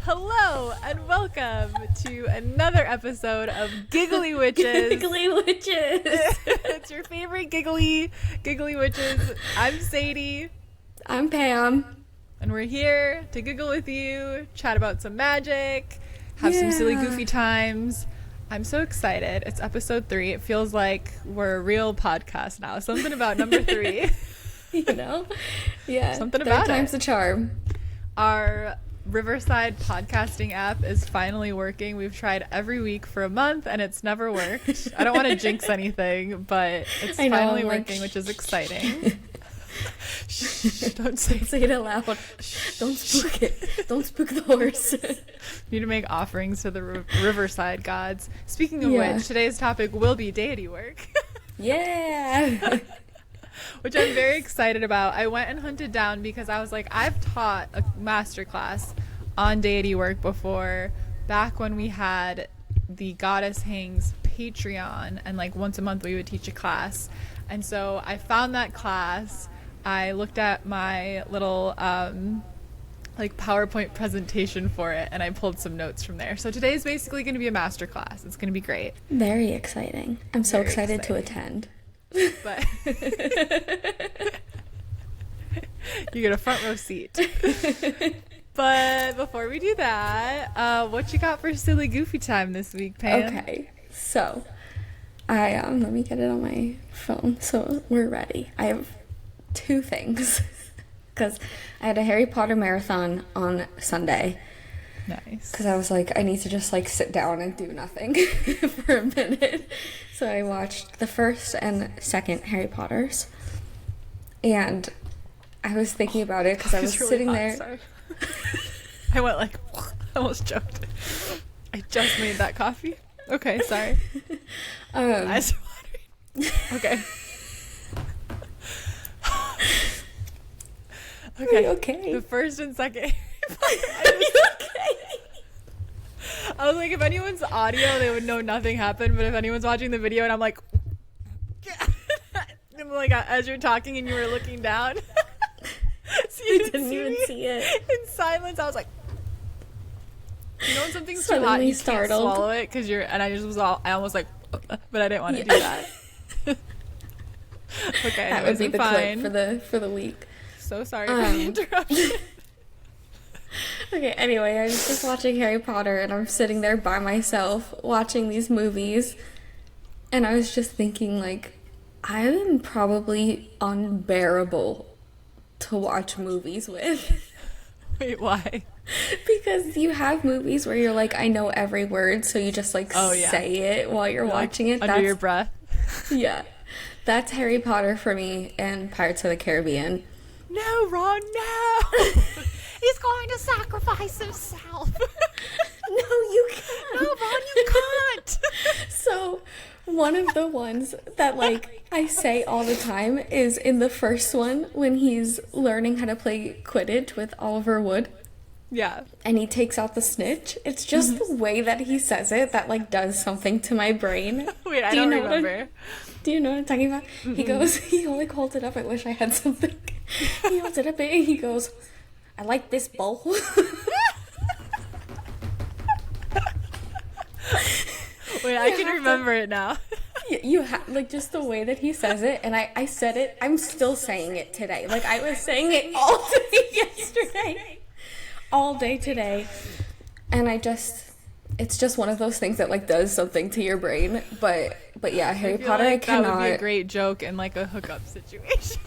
Hello and welcome to another episode of Giggly Witches. Giggly Witches. It's your favorite giggly witches. I'm Sadie. I'm Pam. And we're here to giggle with you, chat about some magic, have some silly goofy times. I'm so excited. It's episode 3. It feels like we're a real podcast now. Something about number 3. You know? Yeah. Something about it. 3 times the charm. Our Riverside podcasting app is finally working. We've tried every week for a month and it's never worked. I don't want to jinx anything, but it's finally working, which is exciting. Shh, don't say it out loud. Don't spook it. Don't spook the horse. Need to make offerings to the Riverside gods. Speaking of which, today's topic will be deity work. Yeah. Which I'm very excited about. I went and hunted down because I was like, I've taught a masterclass on deity work before, back when we had the Goddess Hangs Patreon, and like once a month we would teach a class. And so I found that class. I looked at my little like PowerPoint presentation for it, and I pulled some notes from there. So today's basically going to be a masterclass. It's going to be great. Very exciting. I'm so excited to attend. But you get a front row seat. But before we do that, what you got for silly goofy time this week, Pam? Okay, so I let me get it on my phone so we're ready. I have 2 things because I had a Harry Potter marathon on Sunday. Nice. Because I was like, I need to just like sit down and do nothing for a minute. So I watched the first and second Harry Potters. And I was thinking about it because I was really sitting there. Sorry. I went like, I almost choked. I just made that coffee. Okay, sorry. Eyes watering. Okay. Okay. Okay. The first and second. I was like, if anyone's audio, they would know nothing happened. But if anyone's watching the video, and I'm like, I'm like, as you're talking and you were looking down, so you didn't even see it. In silence, I was like, you know, when something's too hot, you can't swallow it because you're. And I just was I almost like, but I didn't want to do that. Okay, that would be the clip for the week. So sorry for the interruption. Okay, anyway, I was just watching Harry Potter and I'm sitting there by myself watching these movies, and I was just thinking, like, I am probably unbearable to watch movies with. Wait, why? Because you have movies where you're like, I know every word, so you just like say it while you're watching it. Under your breath. Yeah. That's Harry Potter for me and Pirates of the Caribbean. No, Ron, no! He's going to sacrifice himself. No, you can't. No, Ron, you can't. So, one of the ones that, like, I say all the time is in the first one when he's learning how to play Quidditch with Oliver Wood. Yeah. And he takes out the snitch. It's just the way that he says it that, like, does something to my brain. Wait, I don't remember. Do you know what I'm talking about? Mm-hmm. He like holds it up. I wish I had something. He holds it up and he goes, I like this bowl. Wait, I can remember it now. You have, like, just the way that he says it, and I said it, I'm still saying it today. Like, I was saying it all day yesterday. All day today. And it's just one of those things that, like, does something to your brain. But yeah, Harry Potter, like I cannot. That would be a great joke in, like, a hookup situation.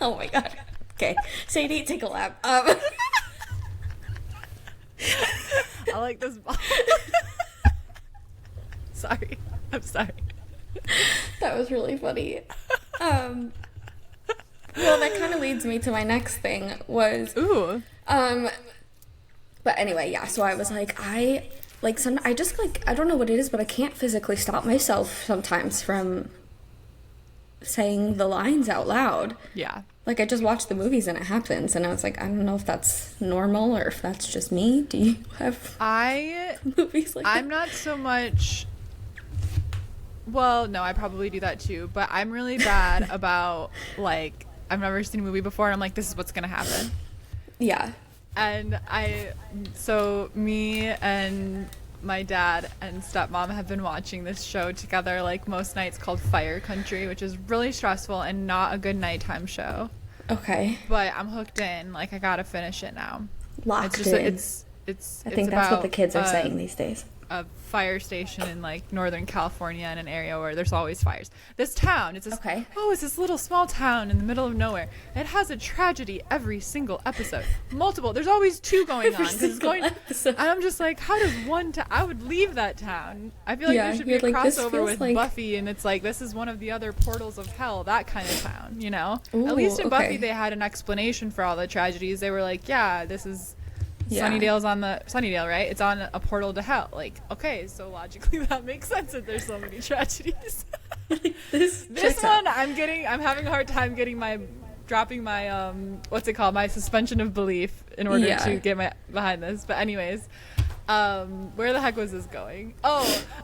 Oh my god. Okay. Sadie, take a lap. I like this ball. Sorry. I'm sorry. That was really funny. Well, that kind of leads me to my next thing was... Ooh. But anyway, yeah, so I was like, I just, like, I don't know what it is, but I can't physically stop myself sometimes from saying the lines out loud. Yeah. Like, I just watch the movies and it happens, and I was like, I don't know if that's normal or if that's just me. Do you have movies like that? I'm not so much... Well, no, I probably do that too, but I'm really bad about, like, I've never seen a movie before, and I'm like, this is what's gonna happen. Yeah. And so me and my dad and stepmom have been watching this show together like most nights, called Fire Country, which is really stressful and not a good nighttime show. Okay. But I'm hooked in. Like, I gotta finish it now. Locked it's in. I think that's what the kids are saying these days. A fire station in like Northern California, in an area where there's always fires. This town, it's this little small town in the middle of nowhere. It has a tragedy every single episode. Multiple. There's always 2 going on. And I'm just like, how does I would leave that town. I feel like there should be a crossover with Buffy, and it's like, this is one of the other portals of hell, that kind of town, you know? Ooh, at least in Buffy they had an explanation for all the tragedies. They were like, yeah, this is Sunnydale's on the Sunnydale, right? It's on a portal to hell. Like, okay, so logically that makes sense that there's so many tragedies. this one, I'm having a hard time dropping my my suspension of belief in order to get behind this. But anyways, where the heck was this going?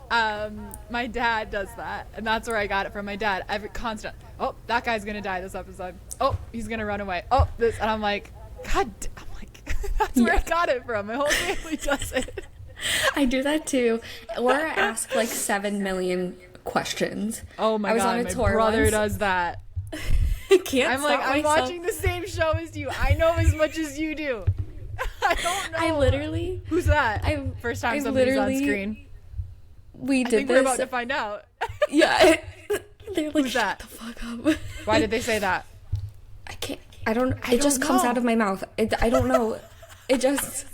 My dad does that, and that's where I got it from. My dad, constant. Oh, that guy's gonna die this episode. Oh, he's gonna run away. Oh, this, and I'm like, God. That's where I got it from. My whole family does it. I do that too. Or I ask like 7 million questions. Oh my God, my brother does that. I'm watching the same show as you. I know as much as you do. I don't know. Who's that? First time somebody's on screen. I think we're about to find out. Yeah. They're like, who's that? Shut the fuck up. Why did they say that? It just comes out of my mouth. I don't know. It just,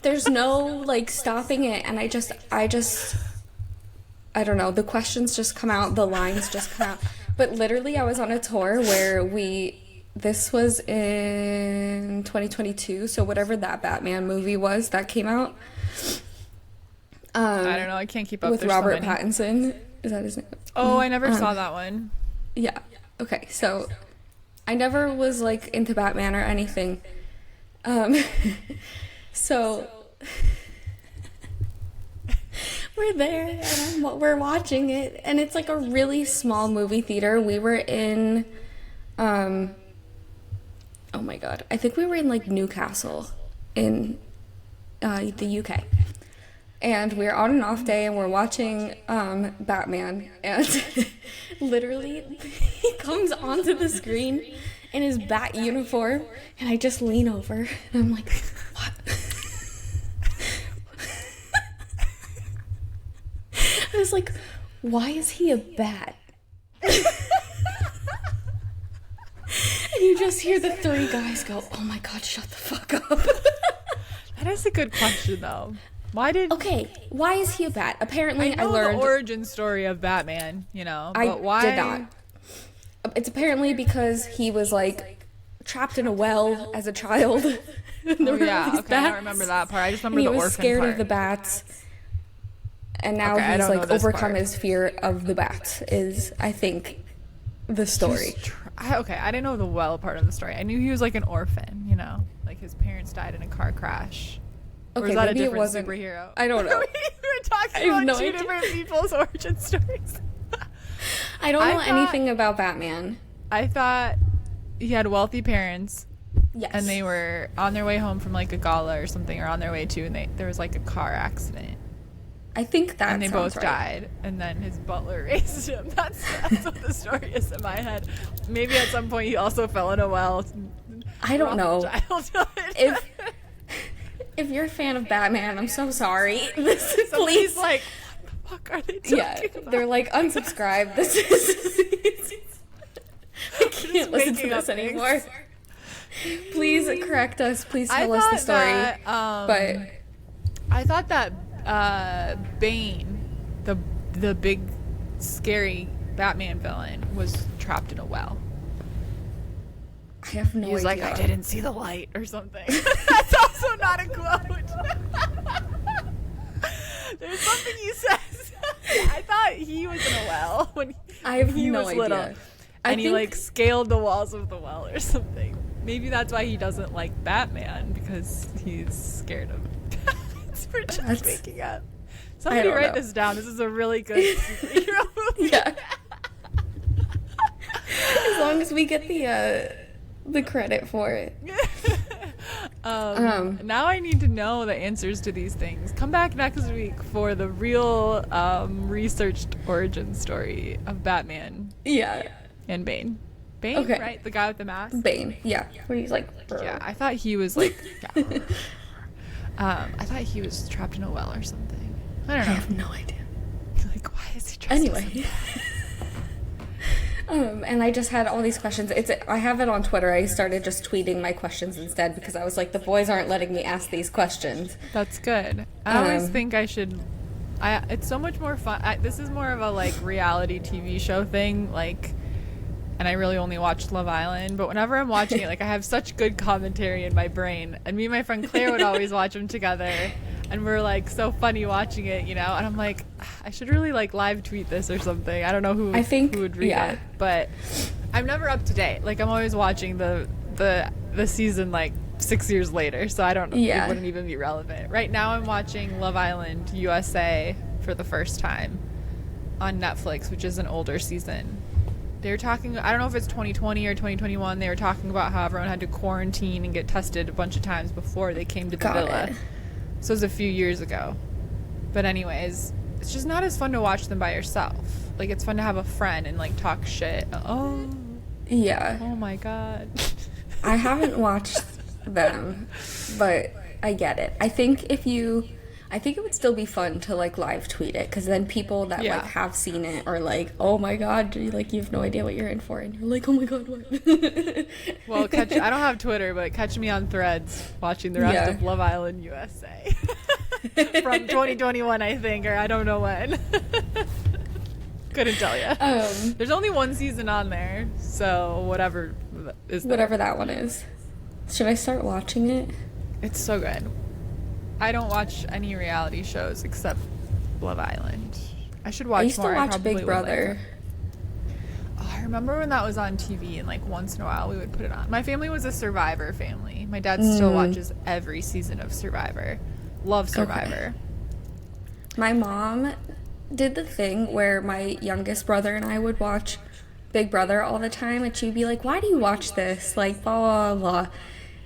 there's no like stopping it. And I don't know. The questions just come out. The lines just come out. But literally I was on a tour where this was in 2022. So whatever that Batman movie was that came out. I don't know. I can't keep up with Robert Pattinson. Is that his name? Oh, I never saw that one. Yeah. Okay. So I never was like into Batman or anything. So we're there and we're watching it, and it's like a really small movie theater. We were in oh my God, I think we were in like Newcastle in the UK. And we're on an off day and we're watching Batman, and literally he comes onto the screen in his bat uniform, and I just lean over and I'm like, what? I was like, why is he a bat? And you just hear the 3 guys go, oh my God, shut the fuck up. That is a good question though. Why is he a bat? Apparently I learned the origin story of Batman, you know, but why? Did not. It's apparently because he was like trapped in a well as a child. I don't remember that part. I just remember the orphan part. He was scared of the bats, and now he's like overcome his fear of the bats. Is, I think, the story. I didn't know the well part of the story. I knew he was like an orphan, you know, like his parents died in a car crash. Okay, or is that maybe a different it wasn't superhero? I don't know. We were talking about two different people's origin stories. I don't know anything about Batman. I thought he had wealthy parents. Yes. And they were on their way home from like a gala or something, or on their way to, and there was like a car accident. I think that and they both died, and then his butler raised him. That's what the story is in my head. Maybe at some point he also fell in a well. I don't know. If you're a fan of Batman, I'm so sorry. Please, like, what the fuck are they talking about? They're like, unsubscribe. This is I can't listen to this anymore. Please correct us. Please tell us the story. But I thought that Bane, the big scary Batman villain, was trapped in a well. I have no idea. He's like, I didn't see the light or something. That's also not a quote. There's something he says. I thought he was in a well when he was little. And he like scaled the walls of the well or something.Maybe that's why he doesn't like Batman, because he's scared of bats. We're just making up. Somebody write this down. This is a really good superhero movie. Yeah. As long as we get the credit for it. Now I need to know the answers to these things. Come back next week for the real researched origin story of Batman. Yeah. And Bane. Bane, okay. Right? The guy with the mask? Bane, yeah. Where he's like... Yeah, I thought he was like... Yeah. I thought he was trapped in a well or something. I don't know. I have no idea. Like, why is he trapped? Anyway. And I just had all these questions. I have it on Twitter. I started just tweeting my questions instead because I was like, the boys aren't letting me ask these questions. That's good. I always think I should... it's so much more fun. This is more of a, like, reality TV show thing, like... And I really only watched Love Island, but whenever I'm watching it, like, I have such good commentary in my brain. And me and my friend Claire would always watch them together, and we're like so funny watching it, you know. And I'm like, I should really like live tweet this or something. I don't know who would read it, but I'm never up to date. Like, I'm always watching the season like 6 years later, so I don't. It wouldn't even be relevant. Right now, I'm watching Love Island USA for the first time on Netflix, which is an older season. They were talking, I don't know if it's 2020 or 2021, they were talking about how everyone had to quarantine and get tested a bunch of times before they came to the villa. So it was a few years ago. But anyways, it's just not as fun to watch them by yourself. Like, it's fun to have a friend and, like, talk shit. Oh. Yeah. Oh, my God. I haven't watched them, but I get it. I think it would still be fun to like live tweet it, because then people that like have seen it are like, oh my God, you have no idea what you're in for, and you're like, oh my God, what? Well, I don't have Twitter, but catch me on Threads watching the rest of Love Island USA from 2021, I think, or I don't know when. Couldn't tell you. There's only one season on there, so whatever that one is. Should I start watching it? It's so good. I don't watch any reality shows except Love Island. I should watch more. I used to watch Big Brother. I remember when that was on TV, and like once in a while we would put it on. My family was a Survivor family. My dad still watches every season of Survivor. Love Survivor. Okay. My mom did the thing where my youngest brother and I would watch Big Brother all the time, and she'd be like, why do you watch this? Like, blah, blah, blah.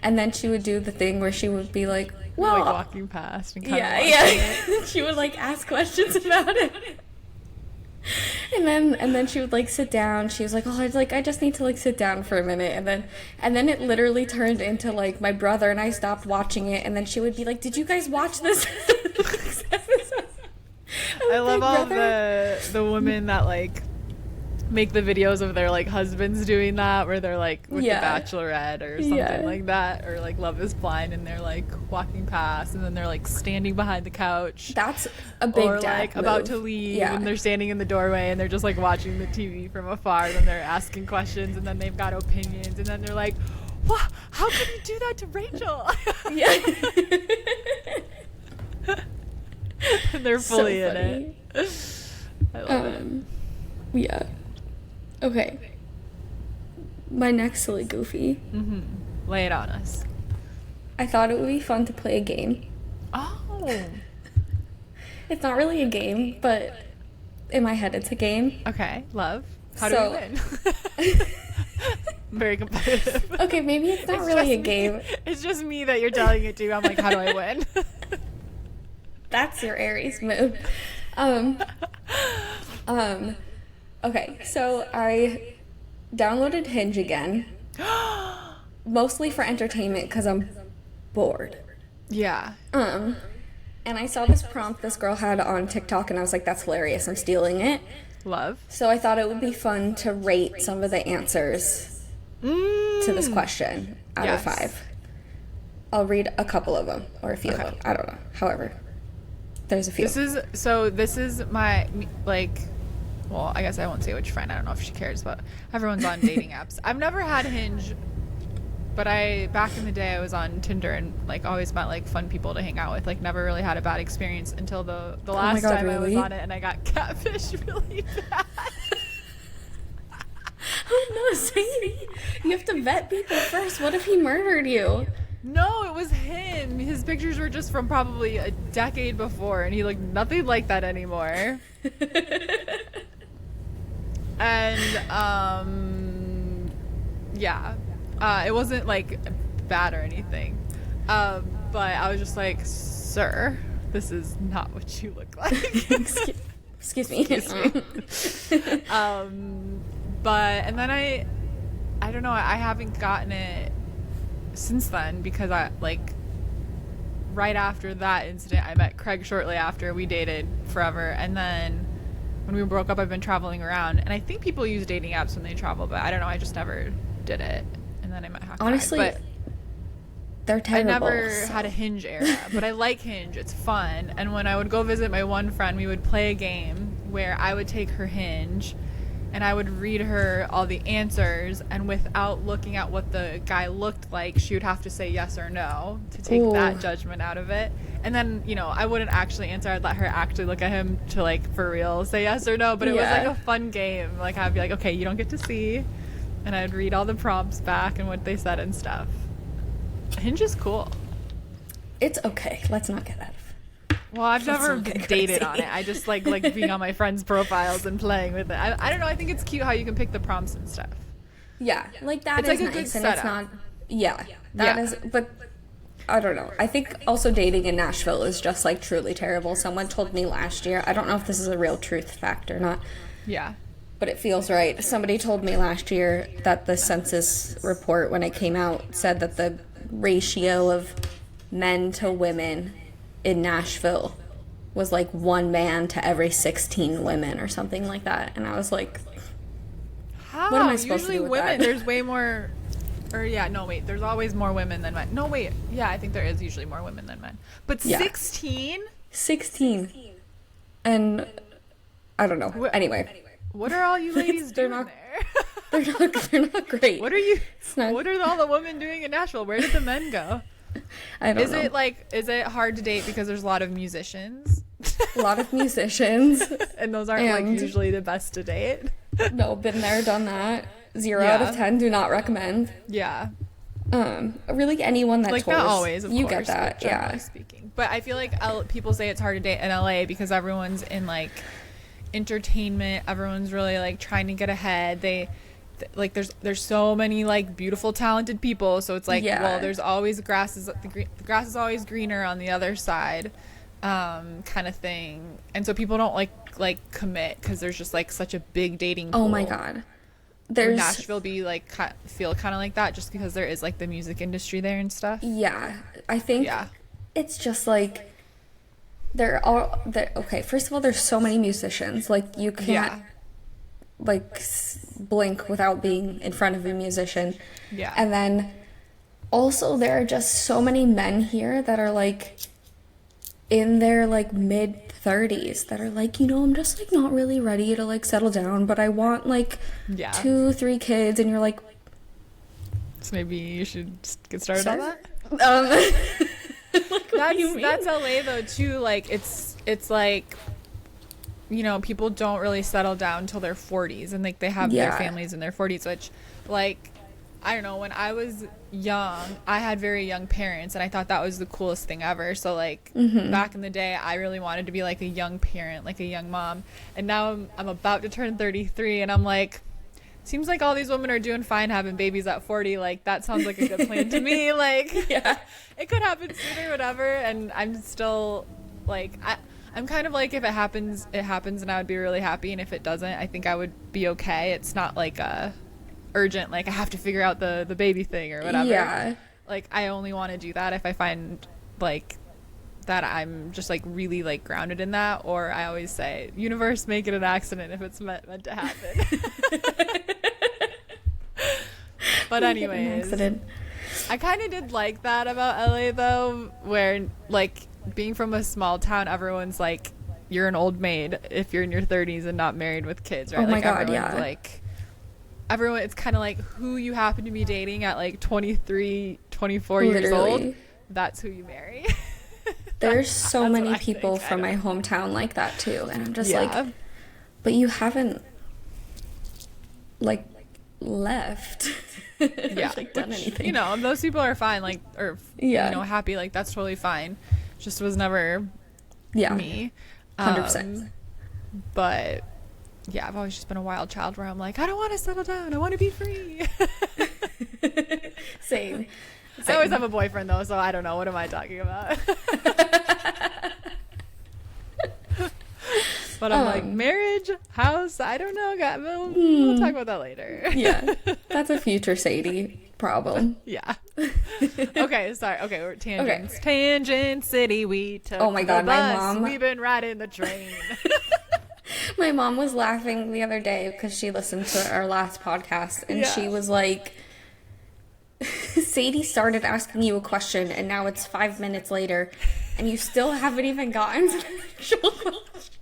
And then she would do the thing where she would be like, well, like walking past and kind of it. She would like ask questions about it. And then she would like sit down. She was like, oh, I just need to like sit down for a minute. And then it literally turned into like my brother and I stopped watching it, and then she would be like, did you guys watch this? I love all the women that like make the videos of their like husbands doing that, where they're like with the Bachelorette or something like that, or like Love is Blind, and they're like walking past and then they're like standing behind the couch. That's a big or dad like move. About to leave and they're standing in the doorway and they're just like watching the TV from afar, and then they're asking questions and then they've got opinions, and then they're like, what, how could you do that to Rachel? And they're fully in it. I love it. Yeah. Okay. My next silly goofy. Lay it on us. I thought it would be fun to play a game. Oh. It's not really a game, but in my head it's a game. Okay, love. How do we win? Very competitive. Okay, maybe it's not really a game. It's just me that you're telling it to. I'm like, how do I win? That's your Aries move. Okay, so I downloaded Hinge again, mostly for entertainment because I'm bored. Yeah. And I saw this prompt this girl had on TikTok, and I was like, that's hilarious. I'm stealing it. Love. So I thought it would be fun to rate some of the answers to this question out of 5. I'll read a couple of them, or a few of them. I don't know. However, there's a few. This is my, like... Well, I guess I won't say which friend. I don't know if she cares, but everyone's on dating apps. I've never had Hinge, but back in the day I was on Tinder and like always met like fun people to hang out with. Like never really had a bad experience until the last time I was on it, and I got catfished really bad. Oh no, Sadie! You have to vet people first. What if he murdered you? No, it was him. His pictures were just from probably a decade before, and he looked nothing like that anymore. And it wasn't like bad or anything. But I was just like, sir, this is not what you look like. Excuse me. But and then I don't know, I haven't gotten it since then, because I like right after that incident I met Craig shortly after. We dated forever, and then when we broke up I've been traveling around, and I think people use dating apps when they travel, but I don't know, I just never did it. And then I met Hakai. Honestly, but they're terrible. I never had a Hinge era, but I like Hinge. It's fun. And when I would go visit my one friend, we would play a game where I would take her Hinge and I would read her all the answers, and without looking at what the guy looked like, she would have to say yes or no to take that judgment out of it. And then, you know, I wouldn't actually answer. I'd let her actually look at him to, like, for real say yes or no. But it was like a fun game. Like, I'd be like, okay, you don't get to see. And I'd read all the prompts back and what they said and stuff. Hinge is cool. It's okay. Let's not get out of. Well, I've never dated on it. I just like being on my friends' profiles and playing with it. I don't know. I think it's cute how you can pick the prompts and stuff. Yeah, like that it's is like a nice, good and it's setup. not. Yeah, that is. But I don't know. I think also dating in Nashville is just like truly terrible. Someone told me last year. I don't know if this is a real truth fact or not. Yeah. But it feels right. Somebody told me last year that the census report, when it came out, said that the ratio of men to women in Nashville was like 1 man to every 16 women or something like that. And I was like, how? What am I supposed Usually to do with women, that? there's way more, or yeah, no, wait, there's always more women than men. No, wait, yeah, I think there is usually more women than men. But 16? 16. And I don't know. Anyway. What are all you ladies doing there? They're not great. What are all the women doing in Nashville? Where did the men go? I don't know. Is it hard to date because there's a lot of musicians? A lot of musicians. And those aren't like usually the best to date. No, been there, done that. 0 out of 10, do not recommend. Yeah. Really anyone that like tours. Not always, of you course, get that, generally speaking. But I feel like people say it's hard to date in LA because everyone's in like entertainment. Everyone's really like trying to get ahead. Like there's so many like beautiful talented people, so it's like well, there's always the grass is always greener on the other side, kind of thing. And so people don't like commit because there's just like such a big dating pool. Oh my god, there's Nashville be like feel kind of like that just because there is like the music industry there and stuff. Yeah, I think it's just like okay, first of all, there's so many musicians, like you can't like blink without being in front of a musician. Yeah. And then also there are just so many men here that are like in their like mid 30s that are like, you know, I'm just like not really ready to like settle down, but I want like 2-3 kids, and you're like, so maybe you should get started on that. Like, that's LA though too. Like it's like, you know, people don't really settle down until their 40s, and like they have their families in their 40s, which like I don't know, when I was young I had very young parents and I thought that was the coolest thing ever. So like back in the day I really wanted to be like a young parent, like a young mom, and now I'm about to turn 33 and I'm like, seems like all these women are doing fine having babies at 40. Like that sounds like a good plan to me. Like it could happen sooner, whatever. And I'm still like I'm kind of like, if it happens, it happens, and I would be really happy. And if it doesn't, I think I would be okay. It's not like urgent, like I have to figure out the baby thing or whatever. Yeah. Like I only want to do that if I find like that I'm just like really like grounded in that. Or I always say, universe, make it an accident if it's meant to happen. But anyways, I kind of did like that about LA though, where like being from a small town, everyone's like, you're an old maid if you're in your 30s and not married with kids, right? Oh my like god, everyone's like, everyone, it's kind of like who you happen to be dating at like 23, 24 years old, that's who you marry. There's so many people from my hometown like that too, and I'm just like, but you haven't like left. Like done anything. You know, those people are fine, like, or you know, happy, like that's totally fine. Just was never me. 100%. But yeah, I've always just been a wild child where I'm like, I don't want to settle down, I want to be free. Same. I always have a boyfriend though, so I don't know. What am I talking about? But I'm like, marriage, house, I don't know. We'll talk about that later. Yeah, that's a future Sadie problem. Yeah. Okay, sorry. Okay, we're tangents. Okay. Tangent City, we took oh my God, the bus. my mom. We've been riding the train. My mom was laughing the other day because she listened to our last podcast, and she was like, Sadie started asking you a question, and now it's 5 minutes later, and you still haven't even gotten to the actual question.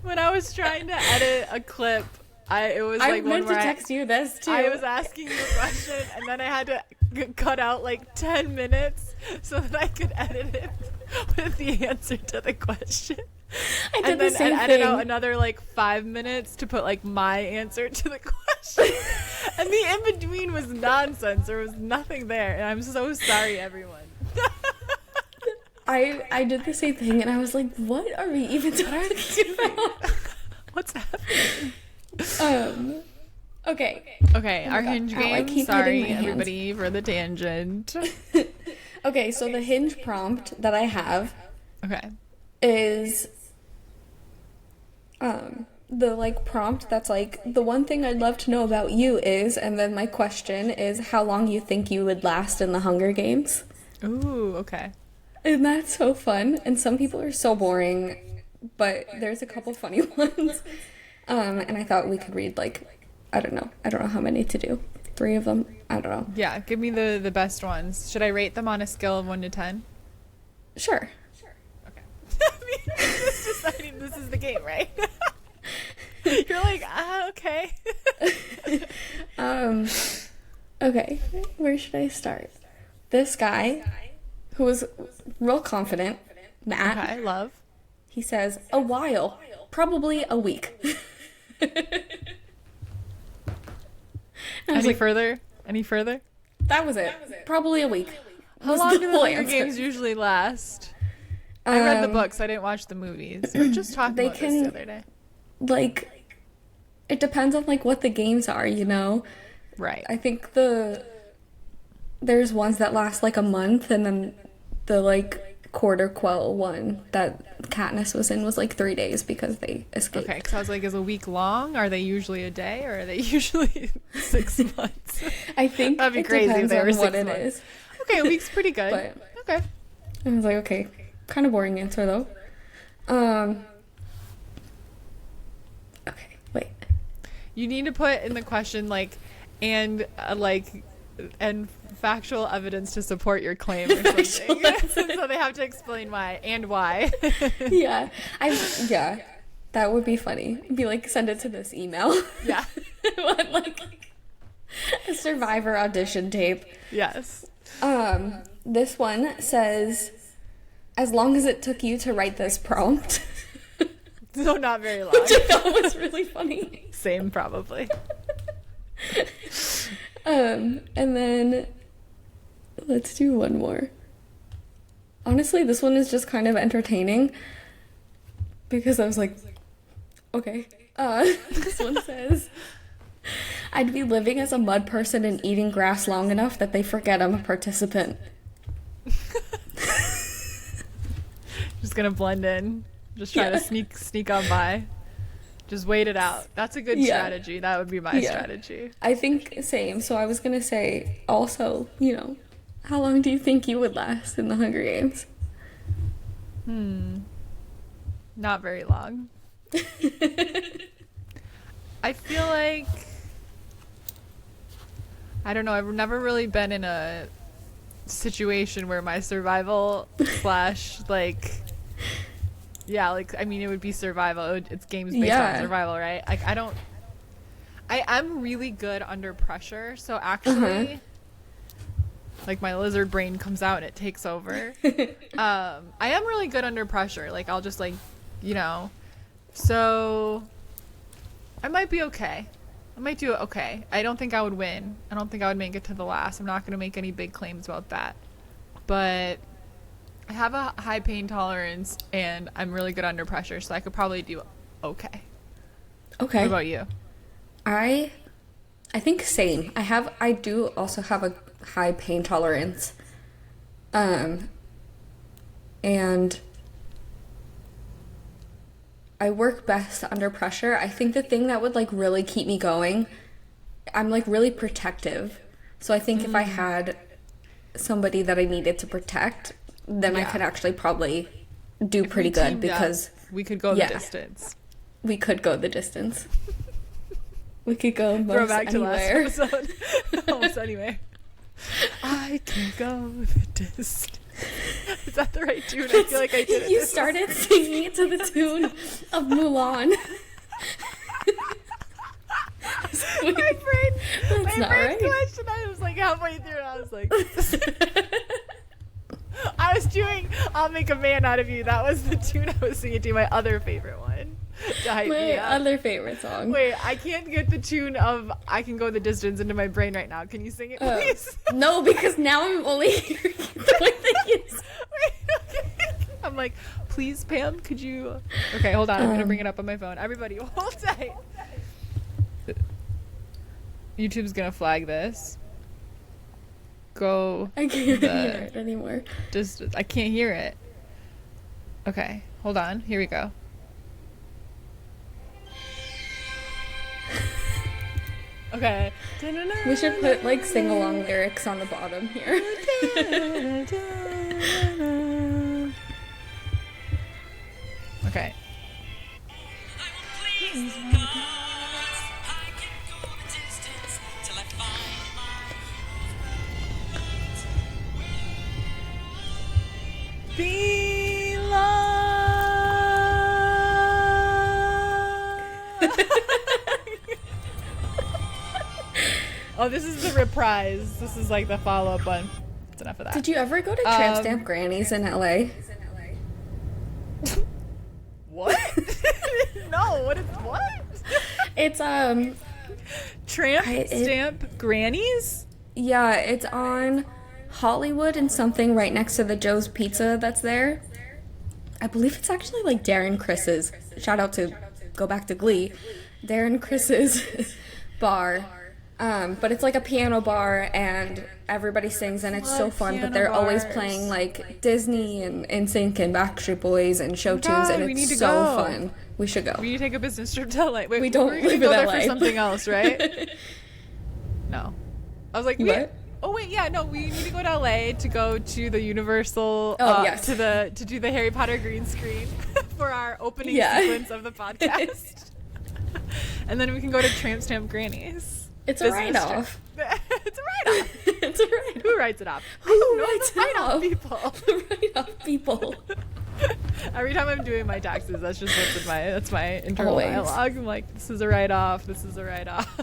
When I was trying to edit a clip, I meant to text you this too. I was asking you a question, and then I had to cut out like 10 minutes so that I could edit it with the answer to the question. I did the same thing. Edit out another like 5 minutes to put like my answer to the question. And the in between was nonsense. There was nothing there, and I'm so sorry, everyone. I did the same thing, and I was like, what are we even talking about? What's happening? Okay. Okay, our Hinge game. Sorry, everybody, for the tangent. Okay, so the Hinge prompt that I have is the like prompt that's like, the one thing I'd love to know about you is, and then my question is how long you think you would last in the Hunger Games. Ooh, okay. And that's so fun. And some people are so boring, but there's a couple funny ones. And I thought we could read like, I don't know how many to do. 3 of them. I don't know. Yeah, give me the best ones. Should I rate them on a scale of 1 to 10? Sure. Okay. I mean, I'm just deciding this is the game, right? You're like, okay. Okay, where should I start? This guy, who was real confident, Matt. Okay, love. He says, a while, probably a week. Any further? That was it. Probably a week. How long do the Hunger Games usually last? I read the books. I didn't watch the movies. We were just talking about this the other day. Like, it depends on like what the games are, you know? Right. I think there's ones that last like a month, and then the like quarter quell one that Katniss was in was like 3 days because they escaped. Okay, because I was like, is a week long? Are they usually a day, or are they usually 6 months? I think that'd be crazy if they were 6 months. It is. Okay, a week's pretty good. Okay. I was like, okay, kind of boring answer though. Okay, wait. You need to put in the question like, and factual evidence to support your claim or something. So they have to explain why and why. Yeah, that would be funny. Be like, send it to this email. Yeah. Like a Survivor audition tape. Yes. This one says, as long as it took you to write this prompt. So not very long. Which I thought was really funny. Same, probably. And then let's do one more. Honestly, this one is just kind of entertaining because I was like, okay. This one says, I'd be living as a mud person and eating grass long enough that they forget I'm a participant. Just gonna blend in. Just try to sneak on by. Just wait it out. That's a good strategy. That would be my strategy. I think same. So I was going to say also, you know, how long do you think you would last in the Hunger Games? Not very long. I feel like, I don't know, I've never really been in a situation where my survival / like, yeah, like, I mean, it would be survival. It's games based on survival, right? Like, I'm really good under pressure. So actually, like, my lizard brain comes out and it takes over. I am really good under pressure. Like, I'll just, like, you know, so I might be okay. I might do okay. I don't think I would win. I don't think I would make it to the last. I'm not going to make any big claims about that. But I have a high pain tolerance, and I'm really good under pressure, so I could probably do okay. Okay. What about you? I think same. I do also have a high pain tolerance. And I work best under pressure. I think the thing that would like really keep me going, I'm like really protective. So I think if I had somebody that I needed to protect, then I could actually probably do pretty good, because we could go the distance. We could go the distance. We could go most Throw back anywhere. to last episode. Almost anywhere. I can go the distance. Is that the right tune? I feel like I did it. You started singing it to the tune of Mulan. My brain right. glitched, and I was like halfway through, and I was like, I was doing "I'll Make a Man Out of You." That was the tune I was singing to, my other favorite one. To hype me My up. other favorite song. Wait, I can't get the tune of "I Can Go the Distance" into my brain right now. Can you sing it, please? No, because now I'm only hearing the way that you sing. I'm like, please, Pam, could you? Okay, hold on. I'm gonna bring it up on my phone. Everybody, hold tight. YouTube's gonna flag this. Go. I can't hear it anymore. I can't hear it. Okay, hold on. Here we go. Okay. We should put like sing-along lyrics on the bottom here. Okay. Oh, this is the reprise. This is like the follow-up one. That's enough of that. Did you ever go to Tramp Stamp Granny's in LA? What? No, what? It's Tramp Stamp Grannies? Yeah, it's on Hollywood and something right next to the Joe's Pizza that's there. I believe it's actually like Darren Chris's. Shout out to Go Back to Glee. Darren Chris's bar. But it's like a piano bar and everybody sings and it's so fun, but they're always playing like Disney and NSYNC and Backstreet Boys and show tunes, and it's so fun. We should go. We need to take a business trip to LA. Wait, we don't live in go LA. There for something else, right? No. I was like, what? Oh wait, yeah, no, we need to go to LA to go to the Universal yes. to do the Harry Potter green screen for our opening sequence of the podcast. And then we can go to Tramp Stamp Grannies. It's a write-off. It's a write-off. It's a write-off. Who writes it off? Who writes it off? People. The write-off people. Every time I'm doing my taxes, that's just that's my internal Always. dialogue. I'm like, this is a write-off. This is a write-off.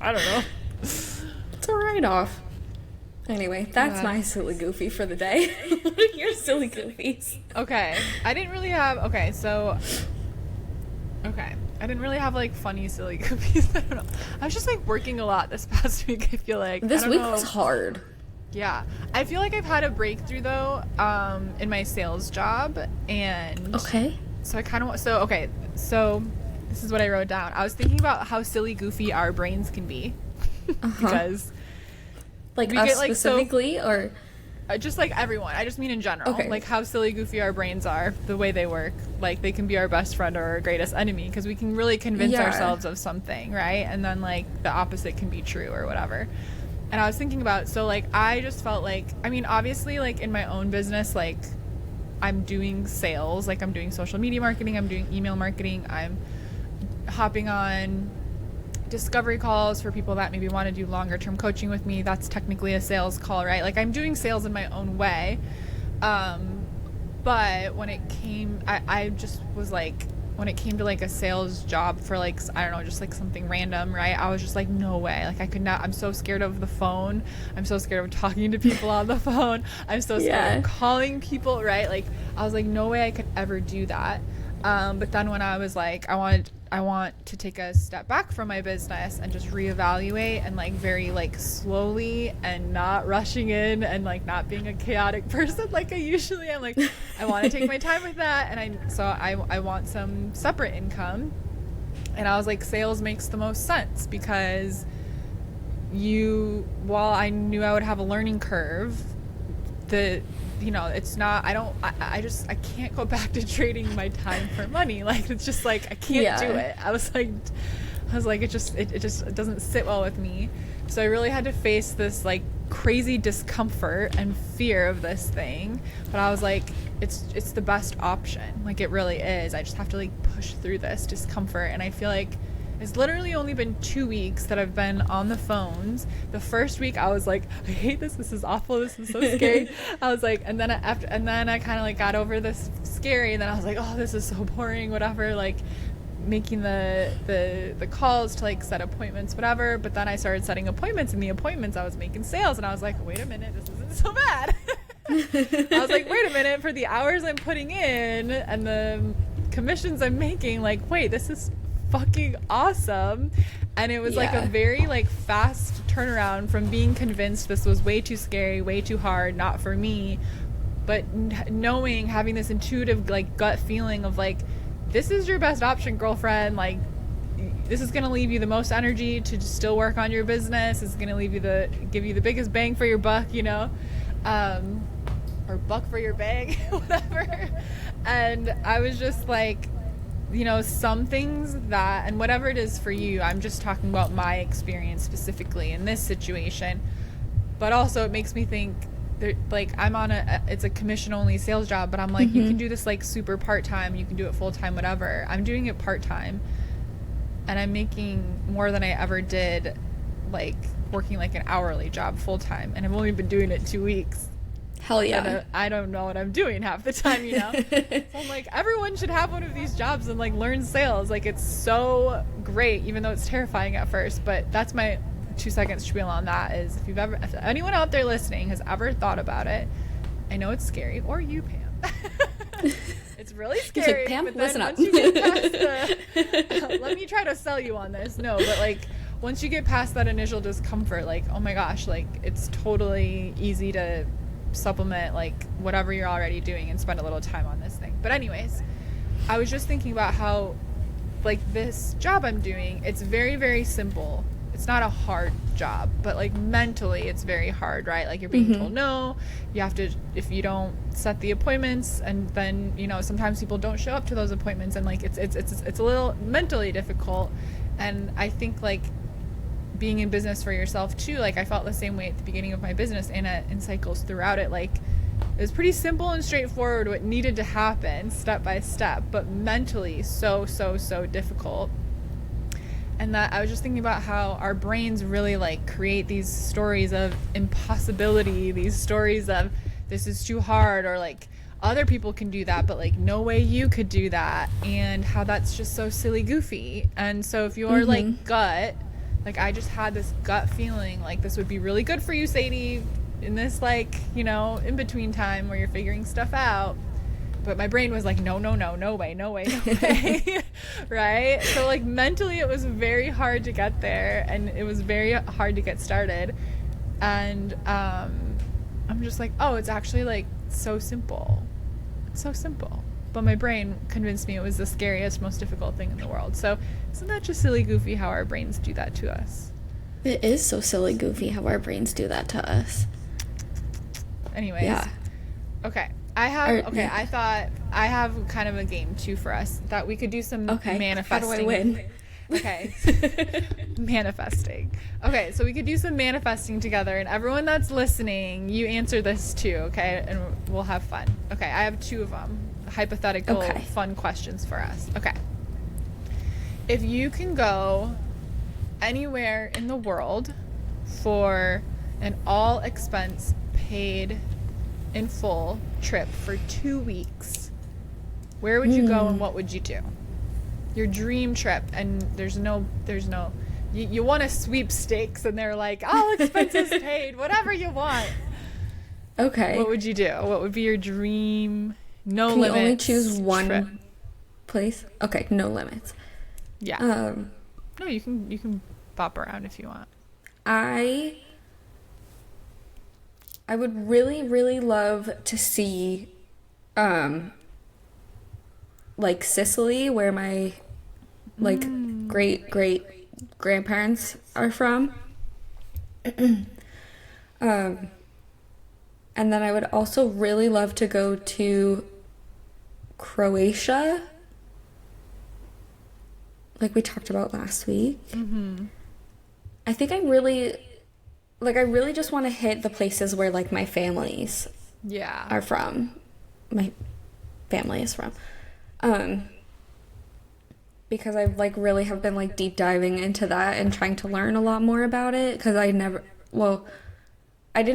I don't know. It's a write-off. Anyway, that's my silly goofy for the day. What are your silly goofies? Okay. I didn't really have... Okay. I didn't really have, like, funny, silly goofies. I don't know. I was just, like, working a lot this past week, I feel like. This week was hard. Yeah. I feel like I've had a breakthrough, though, in my sales job. And... Okay. So I kind of... So this is what I wrote down. I was thinking about how silly, goofy our brains can be. Because... Like we us get, like, specifically, or... just like everyone. I just mean in general. Okay. Like how silly, goofy our brains are, the way they work. Like they can be our best friend or our greatest enemy because we can really convince ourselves of something, right? And then like the opposite can be true or whatever. And I was thinking about, so like I just felt like, I mean, obviously like in my own business, like I'm doing sales, like I'm doing social media marketing, I'm doing email marketing, I'm hopping on discovery calls for people that maybe want to do longer term coaching with me. That's technically a sales call, right? Like I'm doing sales in my own way. But when it came, I just was like, when it came to like a sales job for like, I don't know, just like something random, right? I was just like, no way. Like I could not, I'm so scared of the phone. I'm so scared of talking to people on the phone. I'm so scared of calling people, right? Like I was like, no way I could ever do that. But then when I was like, I want to take a step back from my business and just reevaluate and like very like slowly and not rushing in and like not being a chaotic person like I usually am. Like I want to take my time with that, and I want some separate income. And I was like, sales makes the most sense because while I knew I would have a learning curve, it's not, I can't go back to trading my time for money. Like, it's just like, I can't do it. I was like, it just doesn't sit well with me. So I really had to face this like crazy discomfort and fear of this thing. But I was like, it's the best option. Like, it really is. I just have to like push through this discomfort. And I feel like it's literally only been 2 weeks that I've been on the phones. The first week I was like, I hate this. This is awful. This is so scary. I was like, and then I kind of like got over this scary. And then I was like, oh, this is so boring, whatever. Like, making the calls to like set appointments, whatever. But then I started setting appointments, and the appointments I was making sales, and I was like, wait a minute, this isn't so bad. I was like, wait a minute, for the hours I'm putting in and the commissions I'm making, like, wait, this is fucking awesome. And it was like a very like fast turnaround from being convinced this was way too scary, way too hard, not for me, but knowing, having this intuitive like gut feeling of like, this is your best option, girlfriend. Like, this is going to leave you the most energy to still work on your business. It's going to give you the biggest bang for your buck, or buck for your bag, whatever. And I was just like, some things that, and whatever it is for you, I'm just talking about my experience specifically in this situation. But also it makes me think, like, I'm on it's a commission only sales job, but I'm like, you can do this like super part-time, you can do it full-time, whatever. I'm doing it part-time, and I'm making more than I ever did like working like an hourly job full-time, and I've only been doing it 2 weeks. Hell yeah. And I don't know what I'm doing half the time, So I'm like, everyone should have one of these jobs and like learn sales. Like, it's so great, even though it's terrifying at first. But that's my 2 second spiel on that. Is if anyone out there listening has ever thought about it, I know it's scary, or you, Pam. It's really scary. Like, Pam, but then listen up. once you get past let me try to sell you on this. No, but like, once you get past that initial discomfort, like, oh my gosh, like, it's totally easy to supplement like whatever you're already doing and spend a little time on this thing. But anyways, I was just thinking about how like this job I'm doing, it's very, very simple. It's not a hard job, but like mentally it's very hard, right? Like, you're being told no, you have to, if you don't set the appointments, and then sometimes people don't show up to those appointments, and like it's a little mentally difficult. And I think like being in business for yourself too, like, I felt the same way at the beginning of my business and in cycles throughout it. Like, it was pretty simple and straightforward what needed to happen step by step, but mentally so difficult. And that I was just thinking about how our brains really like create these stories of impossibility, these stories of this is too hard, or like other people can do that, but like no way you could do that, and how that's just so silly goofy. And so if you're like gut, like, I just had this gut feeling like this would be really good for you, Sadie, in this like, in between time where you're figuring stuff out. But my brain was like, no way. Right? So like mentally it was very hard to get there, and it was very hard to get started. And I'm just like, oh, it's actually like so simple. It's so simple. But my brain convinced me it was the scariest, most difficult thing in the world. So isn't that just silly goofy how our brains do that to us? It is so silly goofy how our brains do that to us. Anyways. Yeah. Okay. I thought I have kind of a game too for us that we could do some manifesting. How do I win? Okay. Manifesting. Okay, so we could do some manifesting together, and everyone that's listening, you answer this too, okay? And we'll have fun. Okay, I have 2 of them. Hypothetical fun questions for us. Okay. If you can go anywhere in the world for an all expense paid in full trip for 2 weeks, where would you go and what would you do? Your dream trip, and there's no you want a sweepstakes, and they're like, all expenses paid, whatever you want. Okay. What would you do? What would be your dream? No Can limits. you only choose one trip. place? Okay, no limits. Yeah. No, you can bop around if you want. I would really, really love to see like Sicily, where my like great grandparents are from. And then I would also really love to go to Croatia, like we talked about last week. I think I really just want to hit the places where like my families are from. My family is from. Because I like really have been like deep diving into that and trying to learn a lot more about it, because I didn't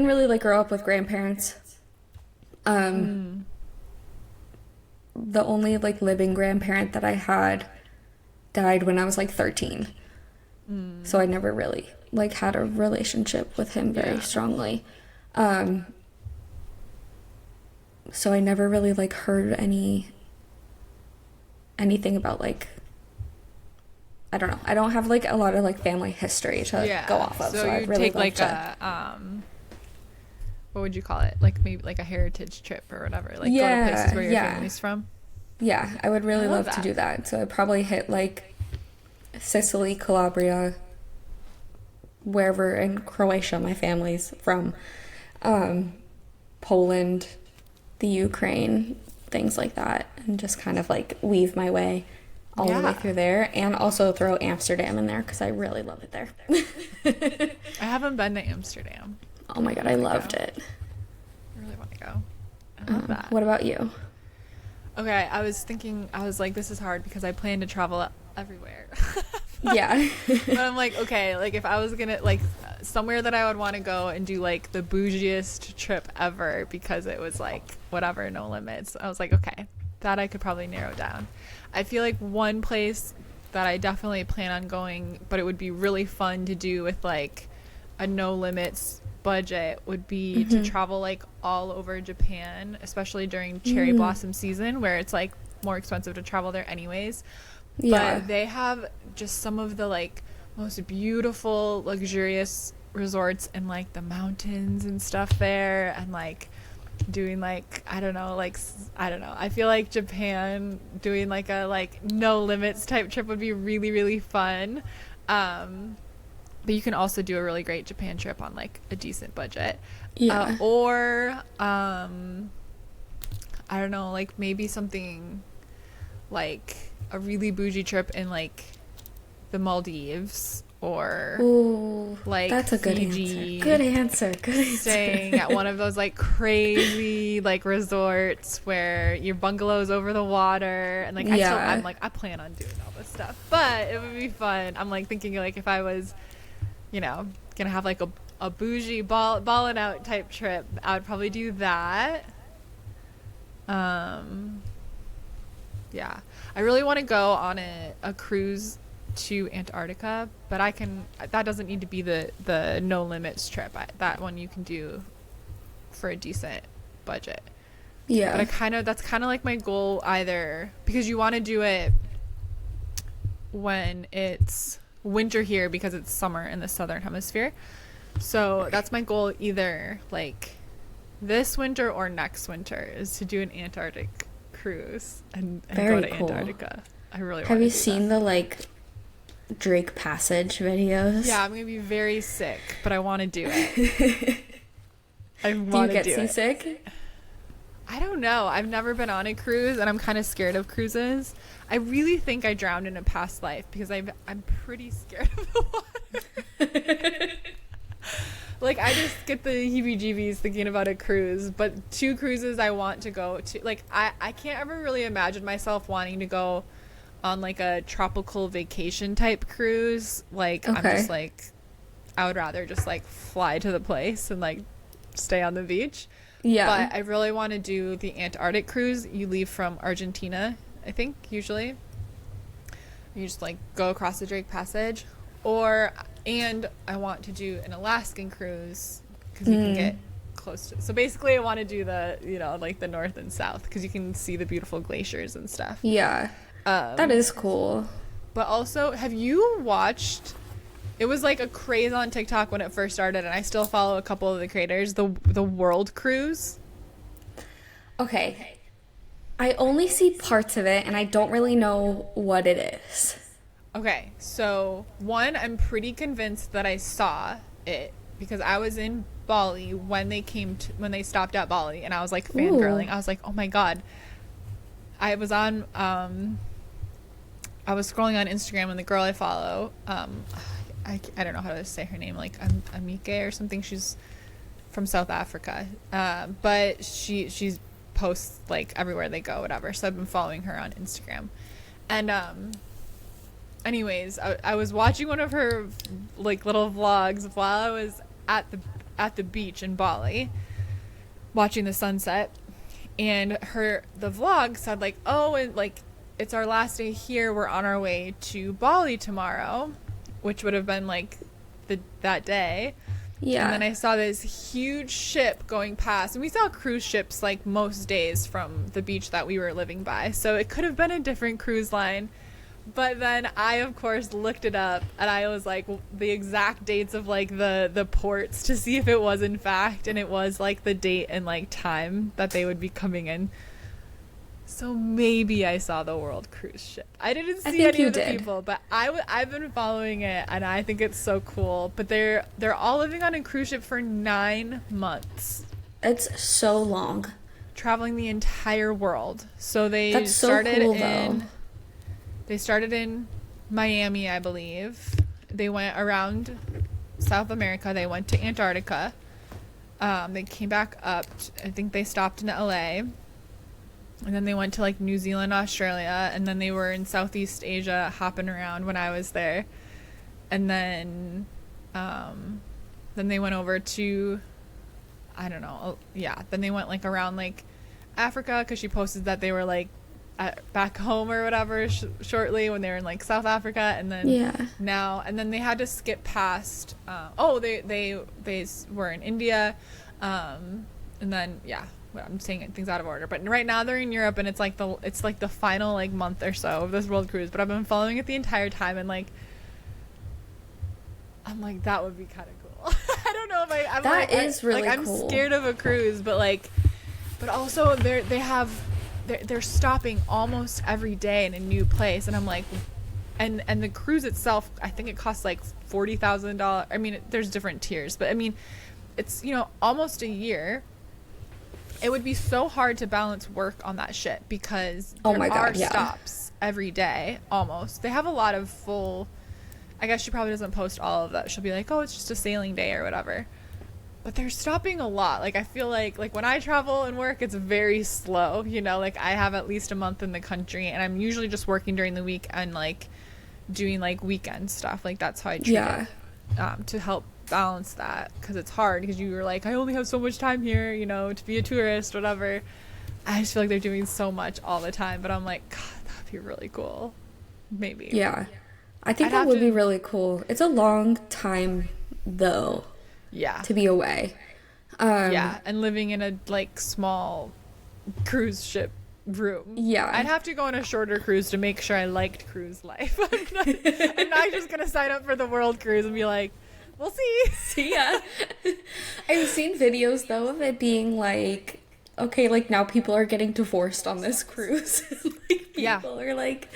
really like grow up with grandparents. The only like living grandparent that I had died when I was like 13. So I never really like had a relationship with him very strongly. So I never really like heard anything about like, I don't know. I don't have like a lot of like family history to go off of. So I'd really take love like to. What would you call it? Like maybe like a heritage trip or whatever. Like go to places where your family's from. Yeah, I would really love to do that. So I'd probably hit like Sicily, Calabria, wherever in Croatia my family's from, Poland, the Ukraine, things like that, and just kind of like weave my way all the way through there, and also throw Amsterdam in there because I really love it there. I haven't been to Amsterdam. Oh my god, I loved it. I really want to go. I love that. What about you? Okay, I was like, this is hard because I plan to travel everywhere. Yeah. But I'm like, okay, like if I was gonna like somewhere that I would want to go and do like the bougiest trip ever because it was like whatever, no limits. I was like, okay, that I could probably narrow down. I feel like one place that I definitely plan on going, but it would be really fun to do with like a no limits budget, would be to travel like all over Japan, especially during cherry blossom season where it's like more expensive to travel there anyways. But they have just some of the like most beautiful luxurious resorts in like the mountains and stuff there, and like doing like I don't know, I feel like Japan doing like a like no limits type trip would be really really fun. But you can also do a really great Japan trip on like a decent budget. Or I don't know, like maybe something like a really bougie trip in like the Maldives, or like that's a good Fiji. Good answer. Staying at one of those like crazy like resorts where your bungalow's over the water, and like I plan on doing all this stuff, but it would be fun. I'm like thinking like if I was, you know, gonna have like a bougie balling out type trip, I would probably do that. Yeah, I really want to go on a cruise to Antarctica, but that doesn't need to be the no limits trip. That one you can do for a decent budget. But that's kind of like my goal, either because you want to do it when it's winter here because it's summer in the southern hemisphere. So that's my goal, either like this winter or next winter, is to do an Antarctic cruise and go to Antarctica. I really want to. Have you seen the like Drake Passage videos? Yeah, I'm gonna be very sick, but I want to do it. I want to do it. Do you get seasick? I don't know. I've never been on a cruise, and I'm kind of scared of cruises. I really think I drowned in a past life because I'm pretty scared of the water. Like, I just get the heebie-jeebies thinking about a cruise. But 2 cruises I want to go to. Like, I can't ever really imagine myself wanting to go on, like, a tropical vacation type cruise. Like, I'm just, like, I would rather just, like, fly to the place and, like, stay on the beach. Yeah. But I really want to do the Antarctic cruise. You leave from Argentina, I think, usually. You just, like, go across the Drake Passage. And I want to do an Alaskan cruise because you can get close to. So basically, I want to do the, you know, like the north and south because you can see the beautiful glaciers and stuff. Yeah, that is cool. But also, have you watched? It was like a craze on TikTok when it first started, and I still follow a couple of the creators. The World Cruise. Okay, I only see parts of it, and I don't really know what it is. Okay, so one, I'm pretty convinced that I saw it because I was in Bali when they stopped at Bali, and I was like fangirling. I was like, oh my god. I was on I was scrolling on Instagram, and the girl I follow, I don't know how to say her name, like Amike or something. She's from South Africa, but she's posts like everywhere they go, whatever. So I've been following her on Instagram, and anyways, I was watching one of her like little vlogs while I was at the beach in Bali, watching the sunset, and the vlog said like, oh, and like it's our last day here. We're on our way to Bali tomorrow, which would have been like that day. Yeah. And then I saw this huge ship going past, and we saw cruise ships like most days from the beach that we were living by. So it could have been a different cruise line. But then I, of course, looked it up, and I was like the exact dates of like the ports to see if it was in fact, and it was like the date and like time that they would be coming in. So maybe I saw the world cruise ship. I didn't see any of the people, but I've been following it, and I think it's so cool. But they're all living on a cruise ship for 9 months. It's so long. Traveling the entire world. So That's so cool, though. They started in Miami, I believe. They went around South America. They went to Antarctica. They came back up. I think they stopped in LA. And then they went to like New Zealand, Australia. And then they were in Southeast Asia hopping around when I was there. And then they went over to, I don't know. Yeah. Then they went like around like Africa, because she posted that they were like back home or whatever shortly when they were in like South Africa, and then now, and then they had to skip past they were in India, and then I'm saying things out of order, but right now they're in Europe, and it's like the final like month or so of this world cruise. But I've been following it the entire time, and like I'm like, that would be kind of cool. I don't know if I'm that like, is really like, cool. I'm scared of a cruise, but also they're stopping almost every day in a new place, and I'm like, and the cruise itself, I think it costs like $40,000. I mean, there's different tiers, but I mean, it's, almost a year. It would be so hard to balance work on that ship, because there are stops every day almost. They have a lot of full, I guess she probably doesn't post all of that. She'll be like, oh, it's just a sailing day or whatever. But they're stopping a lot. Like, I feel like when I travel and work, it's very slow, like I have at least a month in the country, and I'm usually just working during the week and like doing like weekend stuff. Like, that's how I treat it, to help balance that, because it's hard, because you were like, I only have so much time here, to be a tourist, whatever. I just feel like they're doing so much all the time, but I'm like, God, that would be really cool. Maybe. Yeah. I think that would be really cool. It's a long time though. Yeah. To be away. And living in a like small cruise ship room. Yeah. I'd have to go on a shorter cruise to make sure I liked cruise life. I'm not just gonna sign up for the world cruise and be like, we'll see. See ya. I've seen videos though of it being like, okay, like now people are getting divorced on this cruise. Like people are like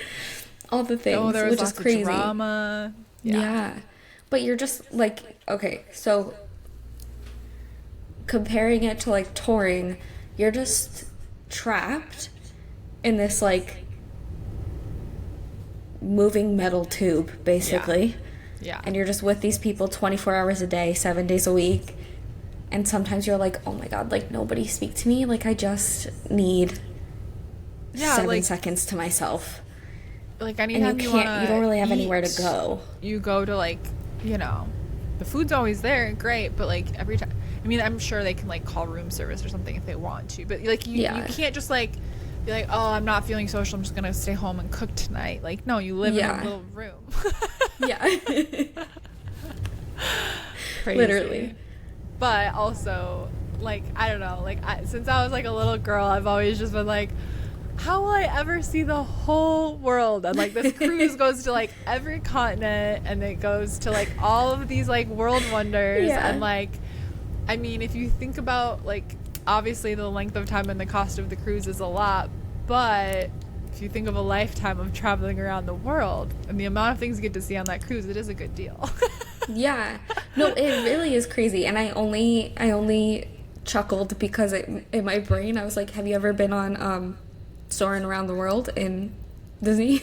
all the things, there was which is crazy. Drama. Yeah. But you're just like, okay, so comparing it to like touring, you're just trapped in this like moving metal tube, basically. Yeah. And you're just with these people 24 hours a day, 7 days a week. And sometimes you're like, oh my God, like nobody speak to me. Like I just need 7 seconds to myself. Like anytime you don't really have anywhere to go. You go to like, the food's always there, great, but like every time, I mean, I'm sure they can like call room service or something if they want to, but like you can't just like be like, oh, I'm not feeling social, I'm just gonna stay home and cook tonight. Like, no, you live in a little room. Crazy. Literally. But also, like, I don't know, like since I was like a little girl, I've always just been like, how will I ever see the whole world? And like this cruise goes to like every continent, and it goes to like all of these like world wonders. And like, I mean, if you think about like, obviously the length of time and the cost of the cruise is a lot, but if you think of a lifetime of traveling around the world and the amount of things you get to see on that cruise, it is a good deal. Yeah. No, it really is crazy. And I only chuckled because in my brain I was like, have you ever been on Soaring Around the World in Disney?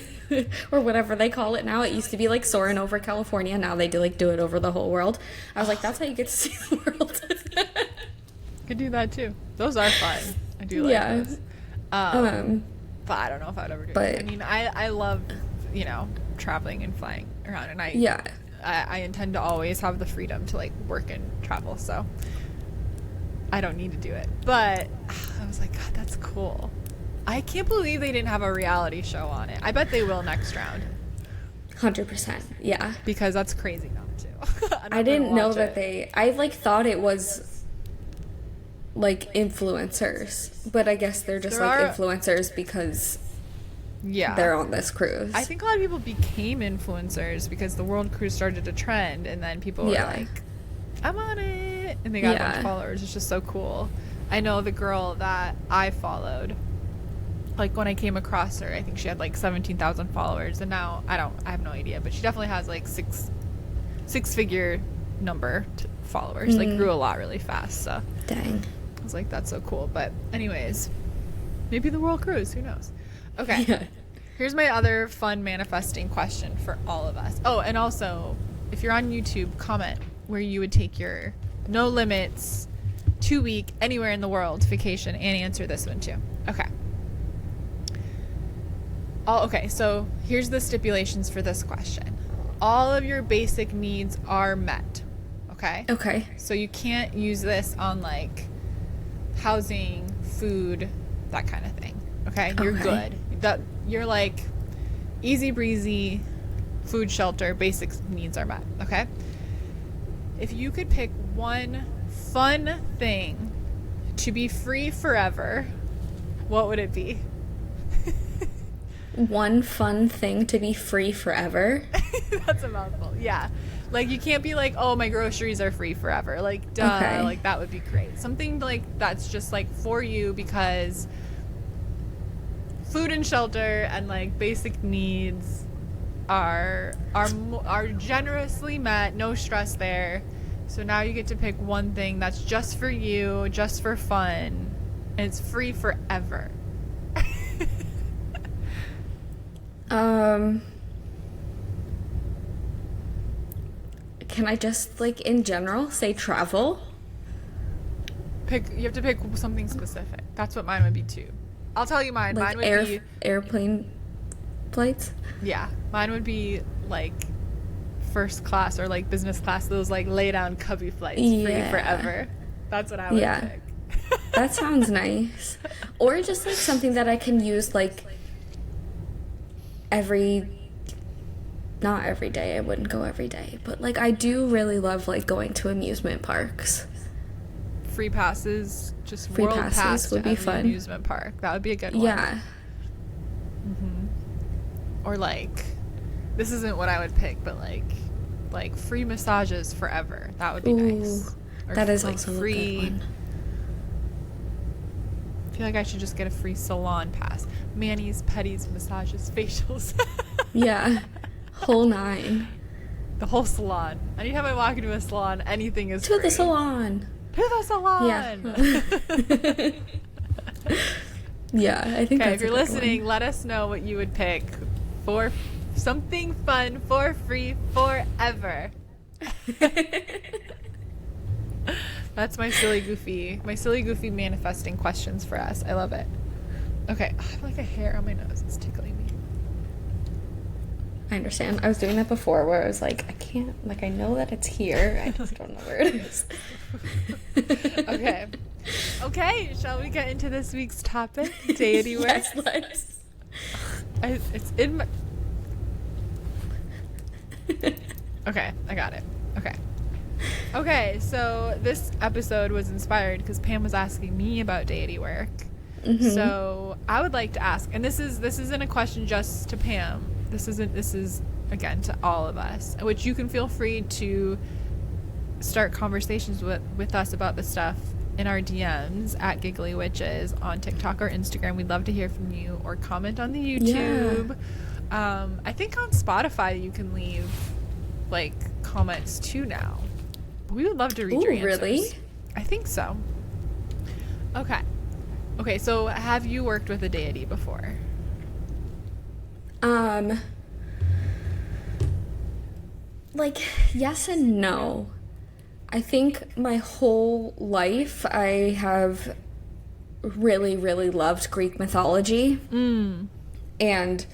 Or whatever they call it now. It used to be like soaring over California. Now they do it over the whole world. I was like, that's how you get to see the world. Could do that too. Those are fun. I do like those. But I don't know if I'd ever do it. I mean, I love, traveling and flying around, and I intend to always have the freedom to like work and travel, so I don't need to do it. But I was like, God, that's cool. I can't believe they didn't have a reality show on it. I bet they will next round. 100%. Yeah. Because that's crazy not to. I didn't know that I like thought it was like influencers, but I guess they're just influencers because they're on this cruise. I think a lot of people became influencers because the world cruise started to trend, and then people were like, I'm on it, and they got a bunch of followers. It's just so cool. I know the girl that I followed, like when I came across her, I think she had like 17,000 followers, and now I have no idea, but she definitely has like six-figure number followers. Like grew a lot really fast. So dang, I was like, that's so cool. But anyways, maybe the world cruise, who knows? Okay. Here's my other fun manifesting question for all of us. Oh, and also, if you're on YouTube, comment where you would take your no limits 2-week anywhere in the world vacation, and answer this one too. Okay. Okay, so here's the stipulations for this question. All of your basic needs are met. Okay? Okay. So you can't use this on like housing, food, that kind of thing. Okay? You're good. You're like easy breezy, food, shelter, basic needs are met. Okay? If you could pick one fun thing to be free forever, what would it be? One fun thing to be free forever? That's a mouthful. Yeah. Like, you can't be like, oh, my groceries are free forever. Like, duh. Okay. Like, that would be great. Something like that's just like for you because food and shelter and like basic needs are generously met. No stress there. So now you get to pick one thing that's just for you, just for fun, and it's free forever. Can I just like in general say travel? You have to pick something specific. That's what mine would be too. I'll tell you mine. Like mine would be airplane flights? Yeah. Mine would be like first class or like business class, those like lay down cubby flights, free forever. That's what I would pick. That sounds nice. Or just like something that I can use like not every day, I wouldn't go every day, but like I do really love like going to amusement parks. Free passes, just free world passes pass would to be every fun. Amusement park. That would be a good one. Yeah. Or like, this isn't what I would pick, but like free massages forever. That would be nice. Or that is like also free. a good one. I feel like I should just get a free salon pass. Manis, pedis, massages, facials. Yeah. Whole 9. The whole salon. Anytime I walk into a salon, anything is To free. the salon. To the salon. Yeah. Yeah, I think Okay, that's if you're listening, let us know what you would pick for something fun for free forever. That's my silly goofy manifesting questions for us. I love it. Okay, I have like a hair on my nose. It's tickling me. I understand. I was doing that before where I was like, I can't, like, I know that it's here. I just don't know where it is. Okay. Okay, shall we get into this week's topic? Deity work? Yes, let's. It's in my... Okay, I got it. Okay, so this episode was inspired because Pam was asking me about deity work. Mm-hmm. So I would like to ask, and this isn't a question just to Pam. This is again to all of us, which you can feel free to start conversations with us about this stuff in our DMs at Giggly Witches on TikTok or Instagram. We'd love to hear from you, or comment on the YouTube. I think on Spotify you can leave like comments too now. We would love to read your answers. Really? I think so. Okay, so have you worked with a deity before? Like, yes and no. I think my whole life I have really, really loved Greek mythology. And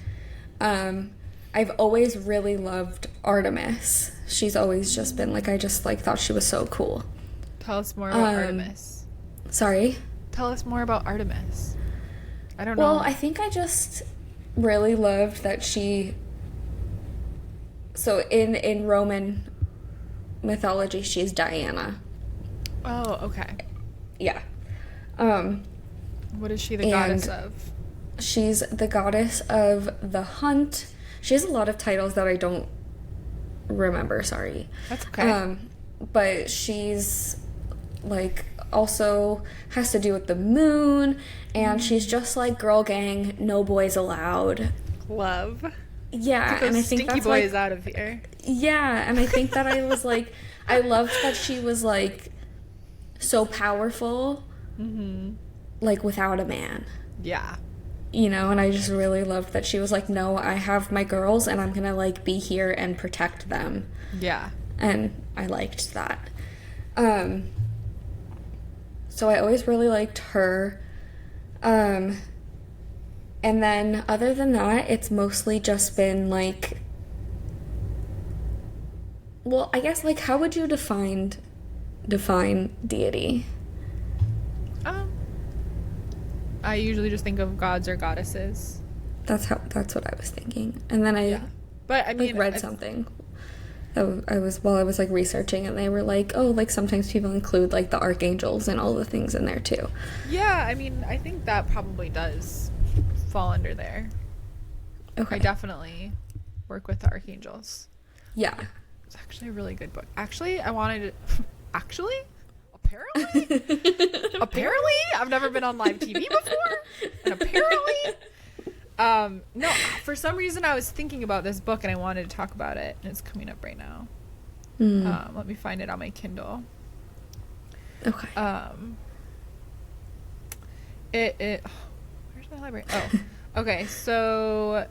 I've always really loved Artemis. She's always just been like, I just like thought she was so cool. Tell us more about Artemis. Sorry? Tell us more about Artemis. I don't know. Well, I think I just really loved that she... So in Roman mythology, she's Diana. Oh, okay. Yeah. What is she the goddess of? She's the goddess of the hunt. She has a lot of titles that I don't remember, sorry. That's okay. But she's like also has to do with the moon, and she's just like girl gang, no boys allowed. Love. Yeah, and I think stinky that's boys like, out of here. yeah, and I think that I was like, I loved that she was like so powerful, like without a man. Yeah. You know, and I just really loved that she was like, no, I have my girls and I'm gonna like be here and protect them. Yeah. And I liked that. So I always really liked her. And then other than that, it's mostly just been like, well, I guess like how would you define deity? I usually just think of gods or goddesses. That's what I was thinking. And then I But I mean, read something. I was like researching, and they were like, oh, like sometimes people include like the archangels and all the things in there too. Yeah, I mean, I think that probably does fall under there. Okay. I definitely work with the archangels. Yeah. It's actually a really good book. Actually, I wanted to... Actually? Apparently? I've never been on live TV before. And apparently... no, for some reason I was thinking about this book and I wanted to talk about it. And it's coming up right now. Let me find it on my Kindle. Okay. Where's my library? Oh. Okay, so...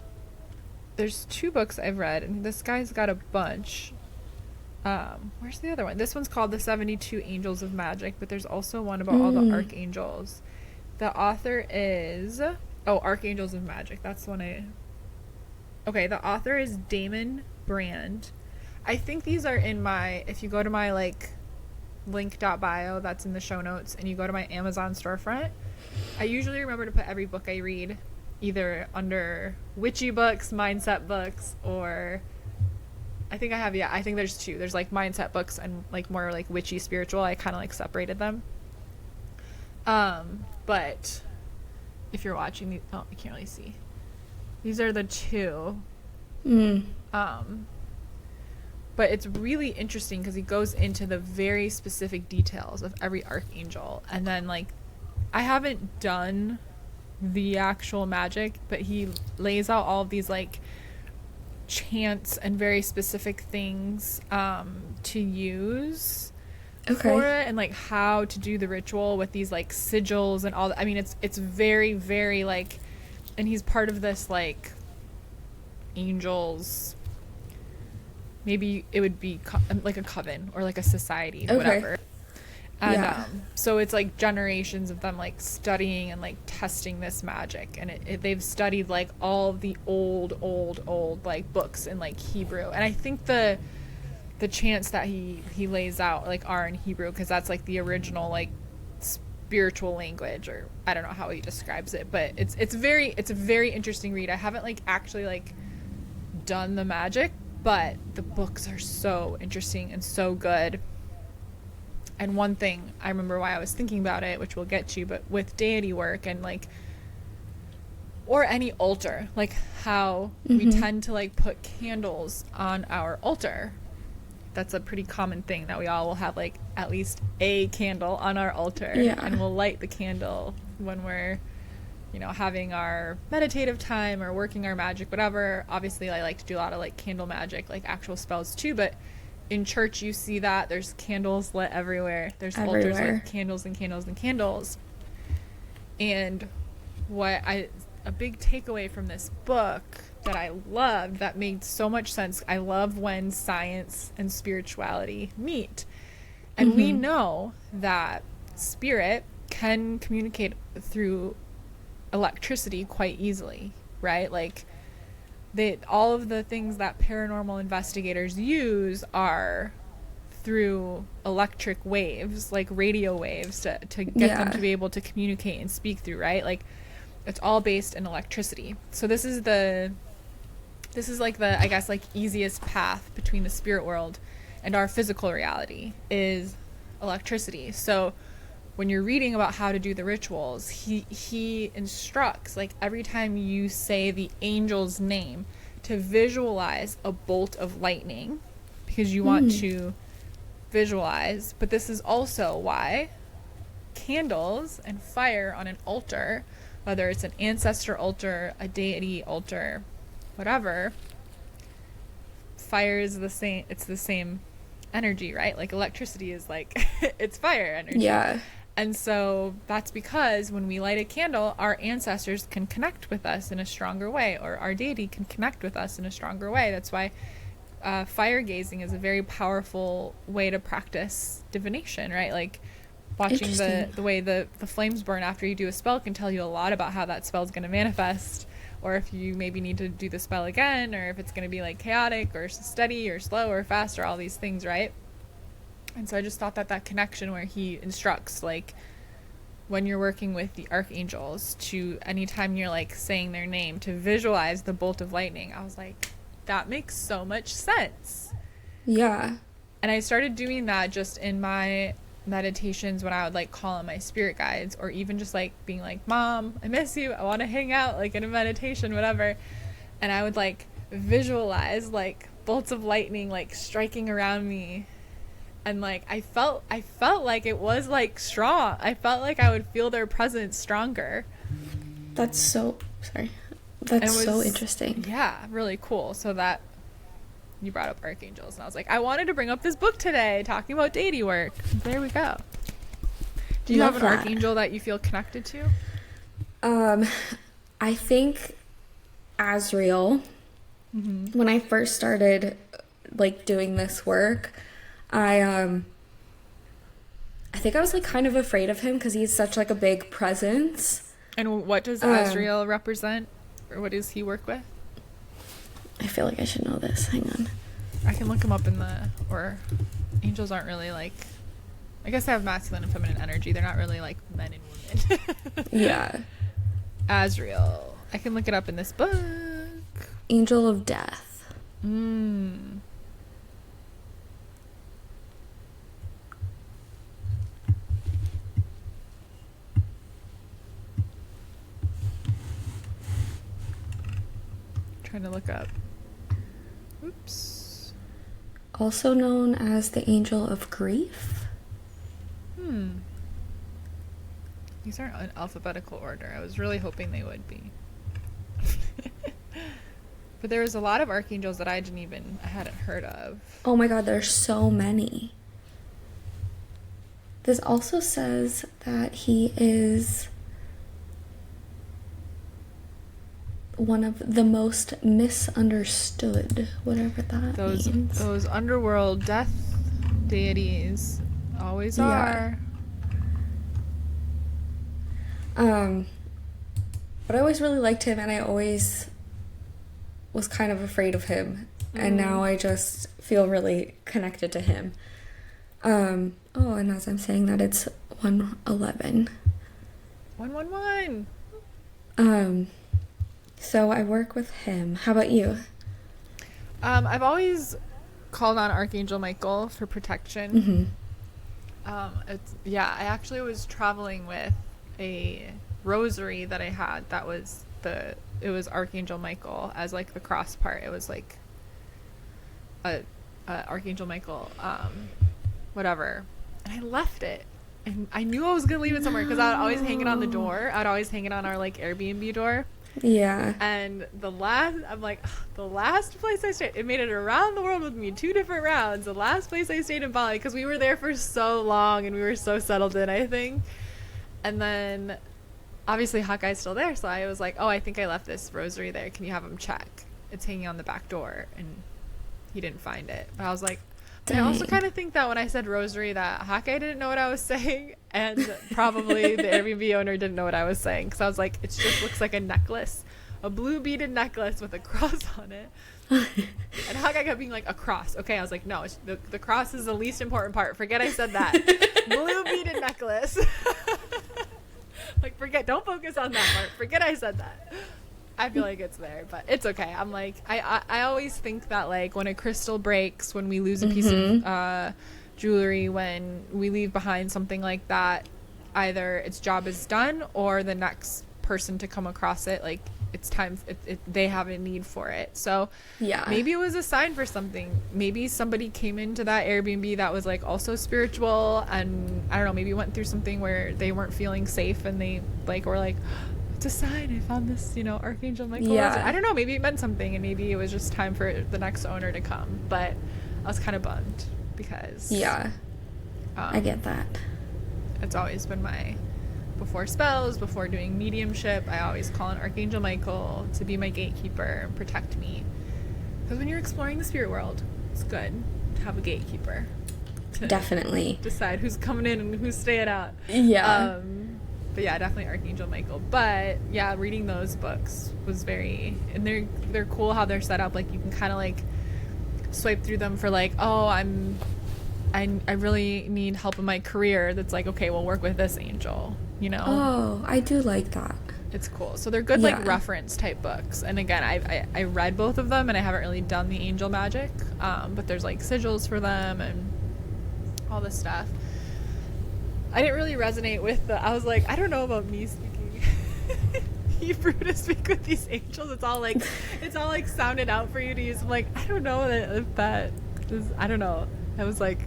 There's 2 books I've read, and this guy's got a bunch. Where's the other one? This one's called The 72 Angels of Magic, but there's also one about all the archangels. The author is... Oh, Archangels of Magic. That's the one Okay, the author is Damon Brand. I think these are in my... If you go to my, like, link.bio, that's in the show notes, and you go to my Amazon storefront, I usually remember to put every book I read either under witchy books, mindset books, or... I think there's 2. There's like mindset books and like more like witchy spiritual. I kind of like separated them. But if you're watching these, oh, I can't really see. These are the 2. But it's really interesting because he goes into the very specific details of every archangel. And then like, I haven't done the actual magic, but he lays out all of these like chants and very specific things to use for it, and like how to do the ritual with these like sigils and all that. I mean, it's very, very like, and he's part of this like angels, maybe it would be like a coven or like a society, whatever. And so it's like generations of them like studying and like testing this magic, and they've studied like all the old like books in like Hebrew, and I think the chants that he lays out like are in Hebrew because that's like the original like spiritual language, or I don't know how he describes it, but it's a very interesting read. I haven't like actually like done the magic, but the books are so interesting and so good. And one thing I remember why I was thinking about it, which we'll get to, but with deity work and like, or any altar, like how we tend to like put candles on our altar. That's a pretty common thing that we all will have like at least a candle on our altar, and we'll light the candle when we're having our meditative time or working our magic, whatever. Obviously, I like to do a lot of like candle magic, like actual spells too, but in church you see that there's candles lit everywhere. There's altars with candles and candles and candles. And a big takeaway from this book that I loved, that made so much sense. I love when science and spirituality meet. And we know that spirit can communicate through electricity quite easily, right? Like all of the things that paranormal investigators use are through electric waves, like radio waves, to get them to be able to communicate and speak through, right? Like it's all based in electricity. So this is like the, I guess, like easiest path between the spirit world and our physical reality is electricity. So when you're reading about how to do the rituals, he instructs, like every time you say the angel's name, to visualize a bolt of lightning, because you want to visualize. But this is also why candles and fire on an altar, whether it's an ancestor altar, a deity altar, whatever, fire is the same. It's the same energy, right? Like electricity is like it's fire energy. Yeah. And so that's because when we light a candle, our ancestors can connect with us in a stronger way, or our deity can connect with us in a stronger way. That's why fire gazing is a very powerful way to practice divination, right? Like watching the way the flames burn after you do a spell can tell you a lot about how that spell is going to manifest, or if you maybe need to do the spell again, or if it's going to be like chaotic or steady or slow or fast, or all these things, right? And so I just thought that connection where he instructs, like when you're working with the archangels, to anytime you're like saying their name, to visualize the bolt of lightning. I was like, that makes so much sense. Yeah. And I started doing that just in my meditations when I would like call on my spirit guides, or even just like being like, Mom, I miss you, I want to hang out, like in a meditation, whatever. And I would like visualize like bolts of lightning like striking around me. And like I felt like it was like strong. I felt like I would feel their presence stronger. That's so so interesting. Yeah, really cool. So that you brought up archangels, and I was like, I wanted to bring up this book today talking about deity work. There we go. Do you have an archangel that you feel connected to? I think Azrael. When I first started like doing this work, I think I was like kind of afraid of him because he's such like a big presence. And what does Azrael represent, or what does he work with? I feel like I should know this. Hang on. I can look him up or angels aren't really like, I guess they have masculine and feminine energy. They're not really like men and women. Yeah. Azrael. I can look it up in this book. Angel of Death. Trying to look up. Oops. Also known as the Angel of Grief. These aren't in alphabetical order. I was really hoping they would be. But there was a lot of archangels that I hadn't heard of. Oh my god, there's so many. This also says that he is one of the most misunderstood, whatever that means. Those underworld death deities always are. But I always really liked him, and I always was kind of afraid of him, and now I just feel really connected to him. And as I'm saying that, it's 111. 111. So I work with him. How about you? I've always called on Archangel Michael for protection. I actually was traveling with a rosary that I had that was it was Archangel Michael as like the cross part. It was like Archangel Michael whatever, and I left it and I knew I was gonna leave it somewhere because I would always hang it on the door. I'd always hang it on our like Airbnb door. Yeah. And the last place I stayed, it made it around the world with me 2 different rounds. The last place I stayed in Bali, because we were there for so long and we were so settled in, I think. And then obviously Hawkeye's still there, so I was like, oh, I think I left this rosary there. Can you have him check? It's hanging on the back door. And he didn't find it. But I was like, I also kind of think that when I said rosary that Hawkeye didn't know what I was saying, and probably the Airbnb owner didn't know what I was saying, because I was like, it just looks like a necklace, a blue beaded necklace with a cross on it. And Hawkeye kept being like, a cross. Okay, I was like, no, the cross is the least important part. Forget I said that. Blue beaded necklace. Like, don't focus on that part. Forget I said that. I feel like it's there, but it's okay. I'm like, I always think that, like, when a crystal breaks, when we lose a piece of jewelry, when we leave behind something like that, either its job is done or the next person to come across it, like, it's time, they have a need for it. So yeah, maybe it was a sign for something. Maybe somebody came into that Airbnb that was like also spiritual, and I don't know, maybe went through something where they weren't feeling safe, and they like were like, it's a sign, I found this, you know, Archangel Michael. Yeah. I don't know, maybe it meant something, and maybe it was just time for the next owner to come. But I was kind of bummed because I get that. It's always been before spells, before doing mediumship, I always call on Archangel Michael to be my gatekeeper and protect me. Because when you're exploring the spirit world, it's good to have a gatekeeper. To definitely decide who's coming in and who's staying out. Yeah. But yeah, definitely Archangel Michael. But yeah, reading those books was very, and they're cool how they're set up. Like, you can kind of like swipe through them for like, oh, I really need help in my career. That's like, okay, we'll work with this angel, you know? Oh, I do like that. It's cool. So they're good, like, reference type books. And again, I read both of them, and I haven't really done the angel magic, but there's like sigils for them and all this stuff. I didn't really resonate with I was like, I don't know about me speaking Hebrew to speak with these angels. It's all like sounded out for you to use. I'm like, I don't know if that is, I don't know. I was like,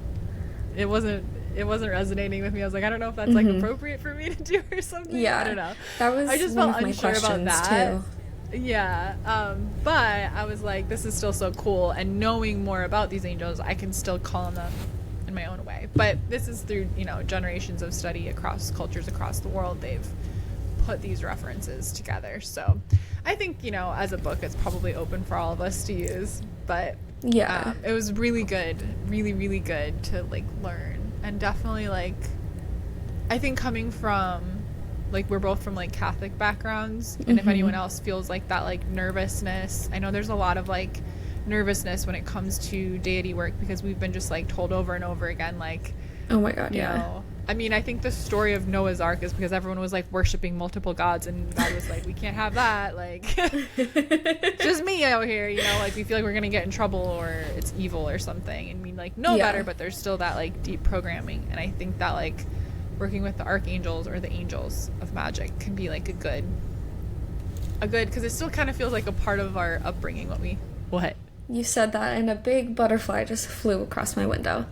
it wasn't resonating with me. I was like, I don't know if that's like appropriate for me to do or something. Yeah, I don't know. That was I just one felt of my unsure about questions that. too. Yeah, but I was like, this is still so cool, and knowing more about these angels, I can still call on them in my own way. But this is through, you know, generations of study across cultures across the world. They've put these references together. So I think, you know, as a book, it's probably open for all of us to use. But yeah, it was really good, really, really good to like learn. And definitely, like, I think coming from, like, we're both from like Catholic backgrounds, and if anyone else feels like that, like, nervousness, I know there's a lot of like nervousness when it comes to deity work, because we've been just like told over and over again, like, oh my god, you know, I mean, I think the story of Noah's Ark is because everyone was like worshiping multiple gods, and God was like, we can't have that, like, just me out here, you know, like, we feel like we're gonna get in trouble or it's evil or something, and we like know better, but there's still that like deep programming. And I think that like working with the archangels or the angels of magic can be like a good, because it still kind of feels like a part of our upbringing. What you said that, and a big butterfly just flew across my window.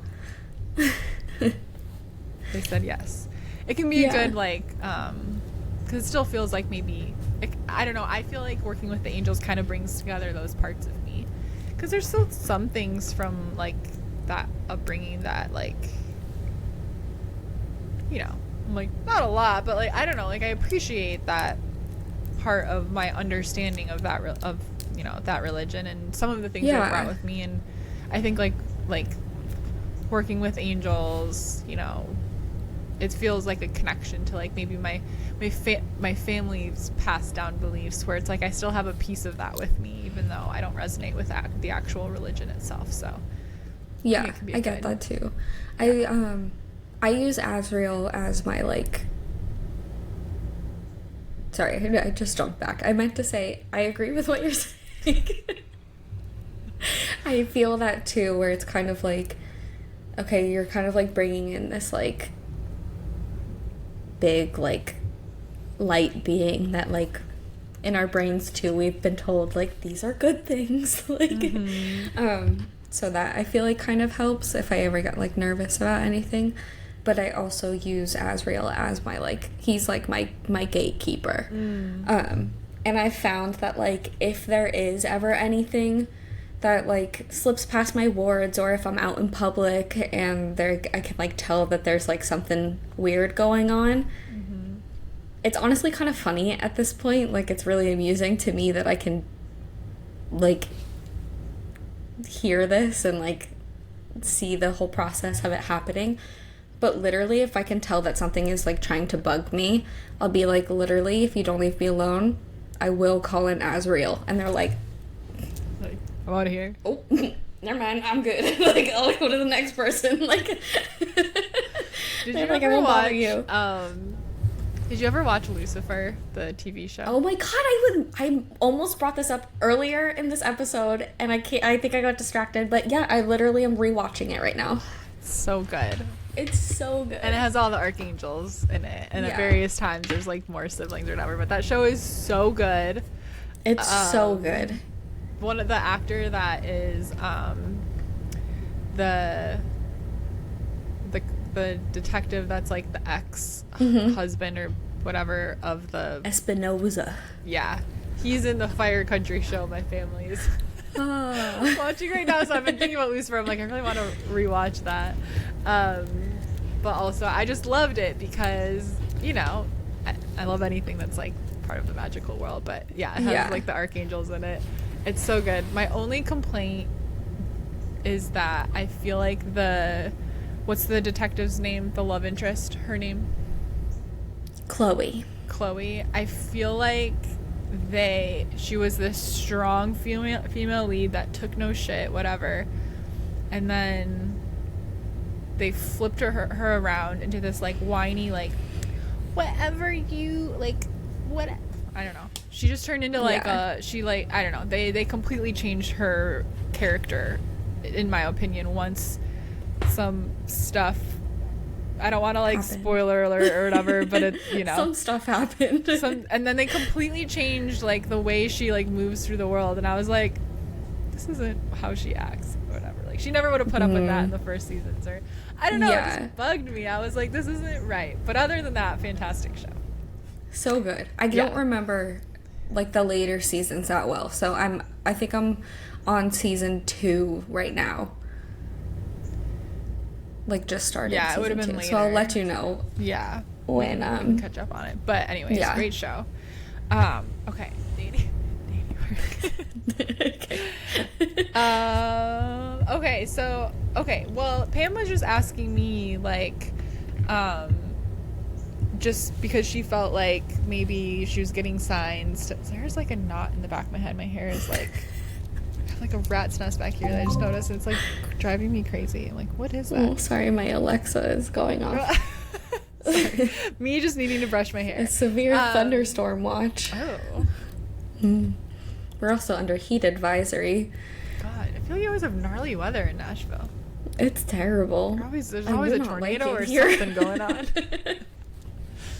They said yes. It can be a good, like, because it still feels like maybe, like, I don't know, I feel like working with the angels kind of brings together those parts of me, because there's still some things from like that upbringing that, like, you know, I'm like, not a lot, but like, I don't know, like, I appreciate that part of my understanding of that you know, that religion and some of the things that it brought with me. And I think like working with angels, you know, it feels like a connection to like maybe my family's passed down beliefs, where it's like I still have a piece of that with me, even though I don't resonate with the actual religion itself. So yeah, I get that too. I use Azrael as my, like, sorry, I just jumped back. I meant to say I agree with what you're saying. I feel that too, where it's kind of like, okay, you're kind of like bringing in this like big like light being that, like, in our brains too, we've been told like these are good things, like so that I feel like kind of helps if I ever get like nervous about anything. but I also use Azrael as my, like, he's like my gatekeeper. And I found that, like, if there is ever anything that, like, slips past my wards, or if I'm out in public and I can, like, tell that there's, like, something weird going on, it's honestly kind of funny at this point. Like, it's really amusing to me that I can, like, hear this and, like, see the whole process of it happening. But literally, if I can tell that something is, like, trying to bug me, I'll be like, literally, if you don't leave me alone, I will call in Azrael. And they're like, I'm out of here. oh, never mind, I'm good. Like, I'll go to the next person. Like, Did you like, I ever won't bother watch, you. Did you ever watch Lucifer, the TV show? Oh my god, I almost brought this up earlier in this episode, and I think I got distracted, but yeah, I literally am rewatching it right now. So good. It's so good. And it has all the archangels in it, and at various times there's, like, more siblings or whatever, but that show is so good. It's so good. One of the actor that is the detective that's, like, the ex-husband or whatever of the Espinoza. Yeah, he's in the Fire Country show my family's watching right now, so I've been thinking about Lucifer. I'm like, I really want to rewatch that, but also I just loved it because, you know, I love anything that's, like, part of the magical world, but yeah, it has like the archangels in it. It's so good. My only complaint is that I feel like what's the detective's name, the love interest, her name? Chloe. I feel like she was this strong female lead that took no shit, whatever, and then they flipped her around into this, like, whiny, like, whatever you, like, what, I don't know. She just turned into, like, I don't know. They completely changed her character, in my opinion, once some stuff, I don't want to, like, spoiler alert or whatever, but it, you know, some stuff happened. And then they completely changed, like, the way she, like, moves through the world, and I was like, this isn't how she acts or whatever. Like, she never would have put up with that in the first seasons, or I don't know, it just bugged me. I was like, this isn't right. But other than that, fantastic show. So good. I don't remember, like, the later seasons that well, so I think I'm on season 2 right now. Like, just started. Yeah, it would have been 2, later. so I'll let you know. Yeah, when we can catch up on it. But anyways, great show. Okay, dating. Okay. Well, Pam was just asking me, like, just because she felt like maybe she was getting signs. There's, like, a knot in the back of my head. My hair is, like, I have, like, a rat's nest back here that I just noticed. It's, like, driving me crazy. I'm like, what is that? Oh, sorry, my Alexa is going off. Sorry. Me just needing to brush my hair. A severe thunderstorm watch. Oh. We're also under heat advisory. God, I feel like you always have gnarly weather in Nashville. It's terrible. There's always a tornado or something going on.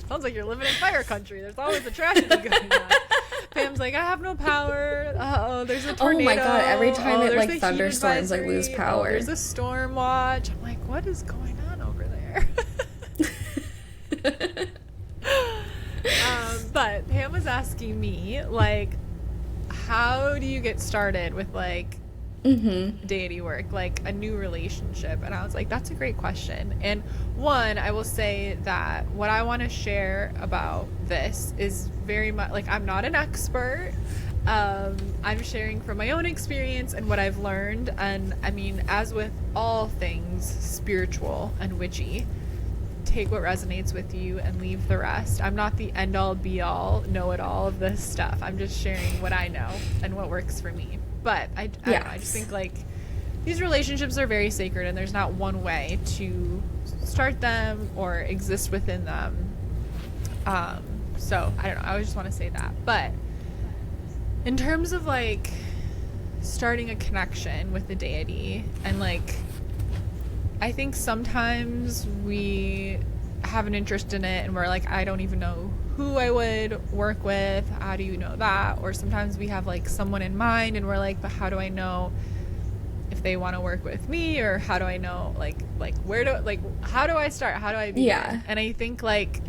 Sounds like you're living in fire country. There's always a tragedy going on. Pam's like, I have no power. Uh-oh, there's a tornado. Oh my god, every time it, like, a thunderstorms, I lose power. There's a storm watch. I'm like, what is going on over there? But Pam was asking me, like, how do you get started with, like, deity work, like a new relationship? And I was like, that's a great question. And one, I will say that what I want to share about this is very much, like, I'm not an expert. I'm sharing from my own experience and what I've learned. And I mean, as with all things spiritual and witchy, take what resonates with you and leave the rest. I'm not the end all be all know it all of this stuff. I'm just sharing what I know and what works for me. But I don't know, I just think, like, these relationships are very sacred, and there's not one way to start them or exist within them. So I don't know, I just want to say that. But in terms of, like, starting a connection with the deity, and, like, I think sometimes we have an interest in it and we're like, I don't even know who I would work with. How do you know that? Or sometimes we have, like, someone in mind and we're like, but how do I know if they want to work with me, or how do I know like where do like how do I start, how do I begin? Yeah. And I think like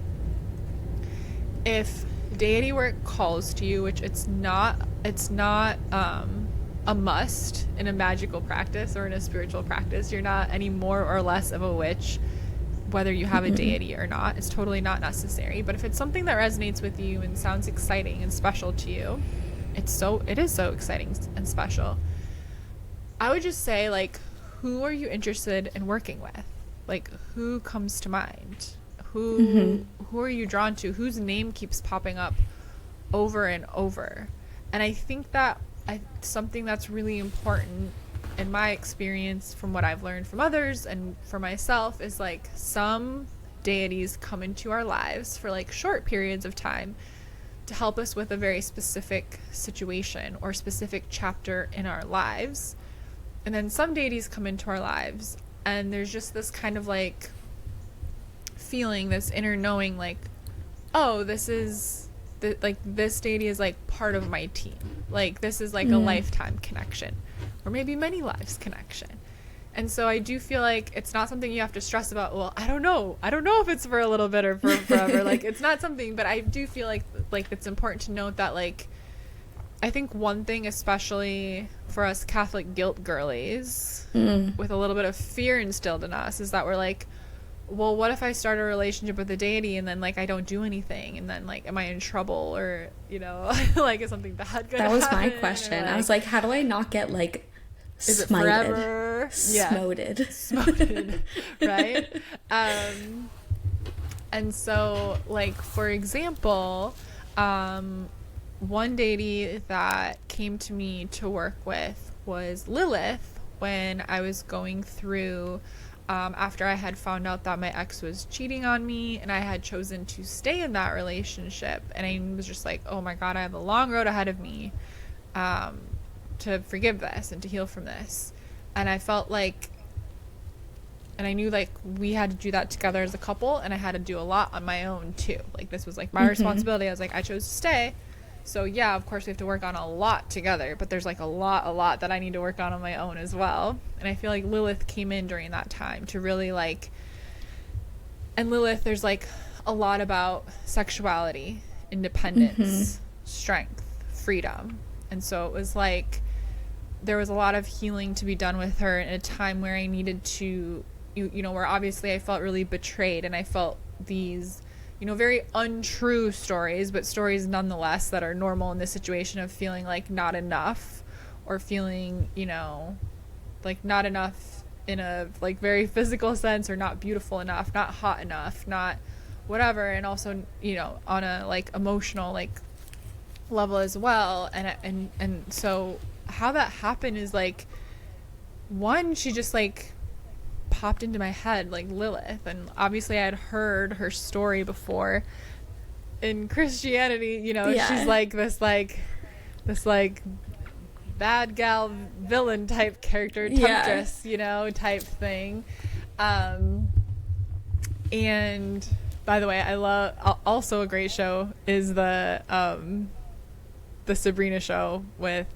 if deity work calls to you, which it's not a must in a magical practice or in a spiritual practice. You're not any more or less of a witch whether you have a deity or not. It's totally not necessary. But if it's something that resonates with you and sounds exciting and special to you, it is so exciting and special. I would just say, like, who are you interested in working with? Like, who comes to mind? Who are you drawn to? Whose name keeps popping up over and over? And I think that something that's really important in my experience, from what I've learned from others and for myself, is like some deities come into our lives for like short periods of time to help us with a very specific situation or specific chapter in our lives. And then some deities come into our lives and there's just this kind of like feeling, this inner knowing, like, oh, this deity is like part of my team. Like, this is like a lifetime connection, or maybe many lives connection. And so I do feel like it's not something you have to stress about. Well, I don't know if it's for a little bit or for forever. Like, it's not something, but I do feel like it's important to note that, like, I think one thing, especially for us Catholic guilt girlies, with a little bit of fear instilled in us, is that we're like, well, what if I start a relationship with a deity and then, like, I don't do anything, and then, like, am I in trouble, or, you know, like, is something bad gonna That was happen? my question. Like, I was like, how do I not get, like, is it smited? forever? Smoted. Smoted, right? And so, like, for example, one deity that came to me to work with was Lilith, when I was going through, after I had found out that my ex was cheating on me and I had chosen to stay in that relationship, and I was just like, oh my God, I have a long road ahead of me to forgive this and to heal from this. And I felt like, and I knew, like, we had to do that together as a couple, and I had to do a lot on my own too. Like, this was like my responsibility. I was like, I chose to stay, so yeah, of course we have to work on a lot together, but there's like a lot that I need to work on my own as well. And I feel like Lilith came in during that time to really, like, and Lilith, there's like a lot about sexuality, independence, strength, freedom. And so it was like there was a lot of healing to be done with her in a time where I needed to, you know, where obviously I felt really betrayed, and I felt these, you know, very untrue stories, but stories nonetheless that are normal in this situation of feeling like not enough, or feeling, you know, like not enough in a like very physical sense, or not beautiful enough, not hot enough, not whatever. And also, you know, on a like emotional like level as well. And so how that happened is, like, one, she just like popped into my head, like Lilith, and obviously I had heard her story before in Christianity, you know. She's like this bad gal villain type character, temptress, you know, type thing. And by the way, I love, also a great show is the Sabrina show with